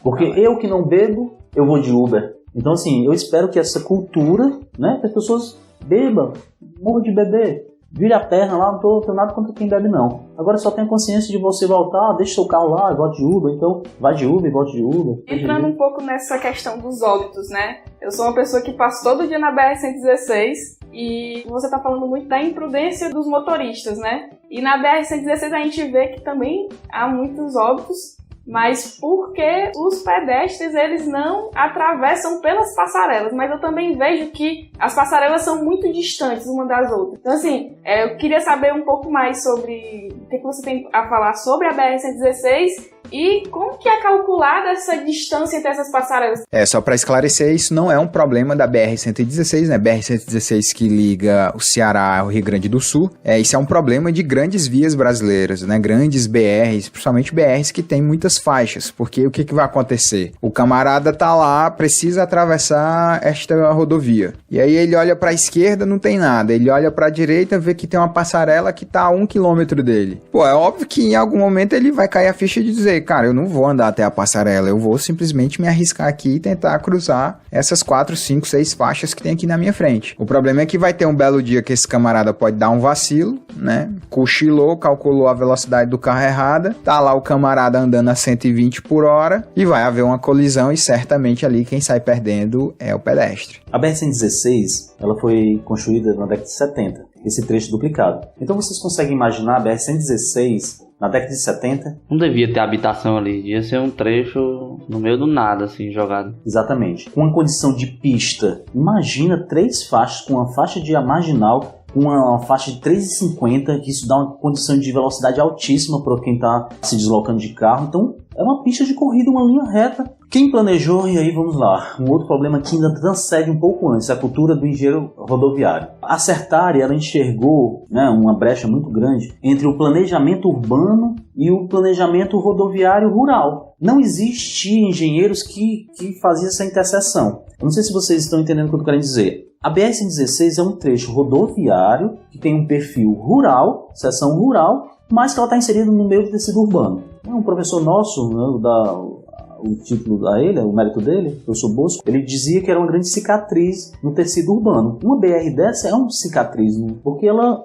Porque eu que não bebo, eu vou de Uber. Então assim, eu espero que essa cultura, né, que as pessoas bebam, morram de beber. Vire a perna lá, não tô nada contra quem bebe não. Agora só tenha consciência de você voltar, deixa seu carro lá, volte de Uber, então vai de Uber e volte de Uber. Entrando um pouco nessa questão dos óbitos, né? Eu sou uma pessoa que passo todo dia na BR-116 e você tá falando muito da imprudência dos motoristas, né? E na BR-116 a gente vê que também há muitos óbitos, mas porque os pedestres eles não atravessam pelas passarelas, mas eu também vejo que as passarelas são muito distantes uma das outras. Então assim, eu queria saber um pouco mais sobre o que você tem a falar sobre a BR-116 e como que é calculada essa distância entre essas passarelas. Só para esclarecer, isso não é um problema da BR-116, né? BR-116 que liga o Ceará ao Rio Grande do Sul. Isso é um problema de grandes vias brasileiras, né? Grandes BRs, principalmente BRs que tem muitas faixas, porque o que vai acontecer? O camarada tá lá, precisa atravessar esta rodovia. E aí ele olha para a esquerda, não tem nada. Ele olha para a direita, vê que tem uma passarela que tá a 1 quilômetro dele. Pô, é óbvio que em algum momento ele vai cair a ficha de dizer, cara, eu não vou andar até a passarela, eu vou simplesmente me arriscar aqui e tentar cruzar essas 4, 5, 6 faixas que tem aqui na minha frente. O problema é que vai ter um belo dia que esse camarada pode dar um vacilo, né? Cochilou, calculou a velocidade do carro errada, tá lá o camarada andando a 120 por hora e vai haver uma colisão e certamente ali quem sai perdendo é o pedestre. A BR-116, ela foi construída na década de 70, esse trecho duplicado. Então vocês conseguem imaginar a BR-116 na década de 70? Não devia ter habitação ali, devia ser um trecho no meio do nada, assim, jogado. Exatamente. Com uma condição de pista, imagina 3 faixas, com uma faixa de marginal, uma faixa de 3,50, que isso dá uma condição de velocidade altíssima para quem está se deslocando de carro. Então, é uma pista de corrida, uma linha reta. Quem planejou, e aí vamos lá, um outro problema que ainda transcende um pouco antes, a cultura do engenheiro rodoviário. A Certare, ela enxergou, né, uma brecha muito grande entre o planejamento urbano e o planejamento rodoviário rural. Não existiam engenheiros que faziam essa interseção. Eu não sei se vocês estão entendendo o que eu estou querendo dizer. A BR-116 é um trecho rodoviário que tem um perfil rural, seção rural, mas que ela está inserida no meio do tecido urbano. Um professor nosso, né, o título a ele, o mérito dele, o professor Bosco, ele dizia que era uma grande cicatriz no tecido urbano. Uma BR dessa é uma cicatriz, né? Porque ela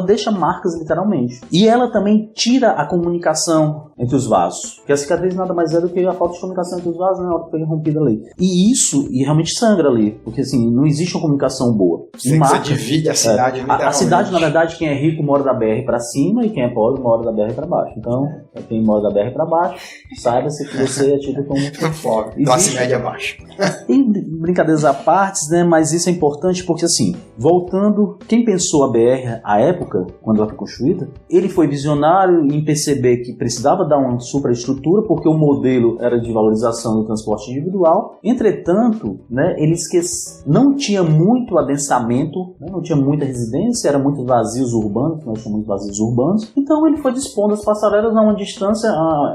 deixa marcas literalmente. E ela também tira a comunicação entre os vasos. Porque a cicatriz nada mais é do que a falta de comunicação entre os vasos na hora que foi rompida ali. E isso realmente sangra ali. Porque assim, não existe uma comunicação boa. Você divide a cidade. A cidade, na verdade, quem é rico mora da BR para cima e quem é pobre mora da BR para baixo. Então, quem mora da BR para baixo, saiba-se que você é tido como pobre. Classe média baixa. Tem brincadeiras à parte, né? Mas isso é importante porque, assim, voltando, quem pensou a BR à época, quando ela foi construída, ele foi visionário em perceber que precisava dar uma supraestrutura porque o modelo era de valorização do transporte individual. Entretanto, né, ele não tinha muito adensamento, né, não tinha muita residência, eram muitos vazios urbanos, nós chamamos de vazios urbanos. Então ele foi dispondo as passarelas a uma distância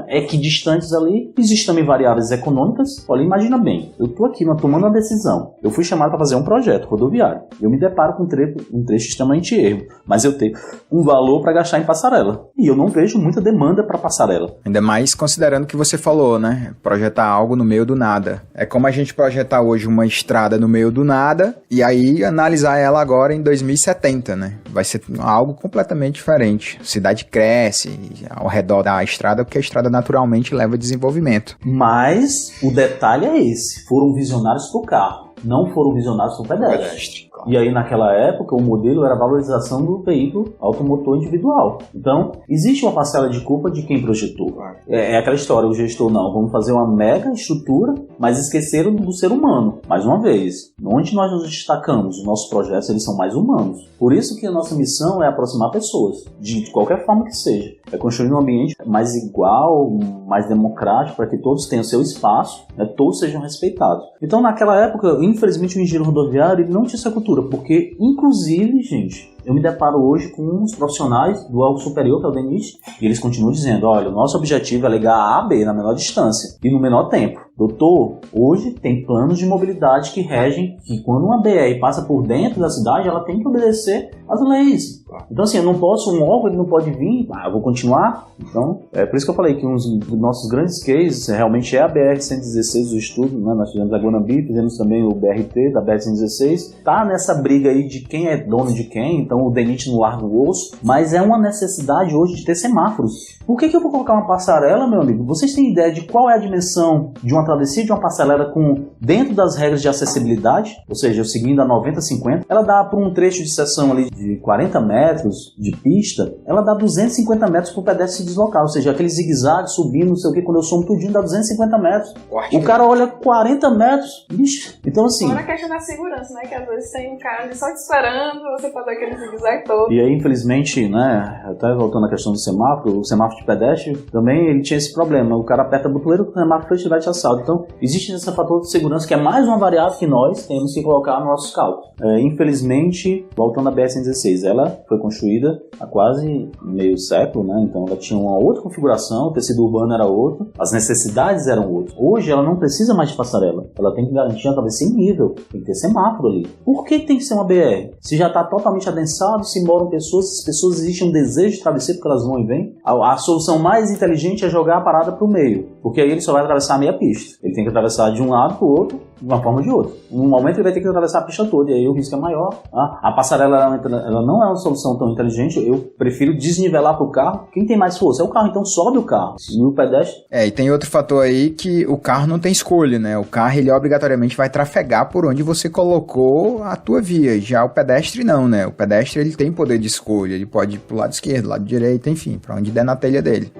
equidistantes ali. Existem também variáveis econômicas. Olha, imagina bem, eu estou aqui tomando uma decisão. Eu fui chamado para fazer um projeto rodoviário. Eu me deparo com um trecho extremamente erro, mas eu tenho um valor para gastar em passarela. E eu não vejo muita demanda para passarela. Ainda mais considerando que você falou, né? Projetar algo no meio do nada. É como a gente projetar hoje uma estrada no meio do nada e aí analisar ela agora em 2070, né? Vai ser algo completamente diferente. A cidade cresce ao redor da estrada porque a estrada naturalmente leva desenvolvimento. Mas o detalhe é esse. Foram visionários pro carro. Não foram visionários pro pedestre. E aí, naquela época, o modelo era a valorização do veículo automotor individual. Então, existe uma parcela de culpa de quem projetou. É aquela história, o gestor não, vamos fazer uma mega estrutura, mas esqueceram do ser humano. Mais uma vez, onde nós nos destacamos, os nossos projetos, eles são mais humanos. Por isso que a nossa missão é aproximar pessoas, de qualquer forma que seja. É construir um ambiente mais igual, mais democrático, para que todos tenham seu espaço, né, todos sejam respeitados. Então, naquela época, infelizmente, o engenheiro rodoviário ele não tinha essa cultura, porque, inclusive, gente, eu me deparo hoje com os profissionais do algo superior, que é o DENIT, e eles continuam dizendo, olha, o nosso objetivo é ligar A a B na menor distância e no menor tempo. Doutor, hoje tem planos de mobilidade que regem que quando uma BR passa por dentro da cidade, ela tem que obedecer às leis. Então, assim, eu não posso, um órgão ele não pode vir, eu vou continuar. Então, é por isso que eu falei que um dos nossos grandes cases realmente é a BR-116, o estudo, né? Nós fizemos a Guanambi, fizemos também o BRT da BR-116. Tá nessa briga aí de quem é dono de quem, então o DENIT não larga o osso, mas é uma necessidade hoje de ter semáforos. Por que eu vou colocar uma passarela, meu amigo? Vocês têm ideia de qual é a dimensão de uma travessia de uma passarela com dentro das regras de acessibilidade? Ou seja, eu seguindo a 90-50, ela dá para um trecho de seção ali de 40 metros de pista, ela dá 250 metros para o pedestre se deslocar, ou seja, aquele zigue-zague subindo, não sei o que, quando eu somo tudinho dá 250 metros. O cara olha 40 metros, bicho. Então, assim... Fora a questão da segurança, né, que às vezes tem um cara ali só te esperando você fazer aquele zigue-zague todo. E aí, infelizmente, né, até voltando à questão do semáforo, o semáforo de pedestre também ele tinha esse problema, o cara aperta a botoeira, o semáforo vai te assalto. Então, existe esse fator de segurança que é mais uma variável que nós temos que colocar no nosso cálculo. Infelizmente, voltando à BR-116, ela foi construída há quase meio século, né? Então ela tinha uma outra configuração, o tecido urbano era outro, as necessidades eram outras. Hoje ela não precisa mais de passarela, ela tem que garantir uma travessia em nível, tem que ter semáforo ali. Por que tem que ser uma BR? Se já está totalmente adensado, se moram pessoas, se as pessoas existem um desejo de travessia porque elas vão e vêm, a solução mais inteligente é jogar a parada para o meio, porque aí ele só vai atravessar a meia pista. Ele tem que atravessar de um lado para o outro, de uma forma ou de outra. No momento ele vai ter que atravessar a pista toda, e aí o risco é maior. A passarela ela não é uma solução tão inteligente, eu prefiro desnivelar para o carro. Quem tem mais força é o carro, então sobe o carro. E o pedestre... E tem outro fator aí que o carro não tem escolha, né? O carro ele obrigatoriamente vai trafegar por onde você colocou a tua via. Já o pedestre não, né? O pedestre ele tem poder de escolha, ele pode ir pro lado esquerdo, lado direito, enfim, para onde der na telha dele.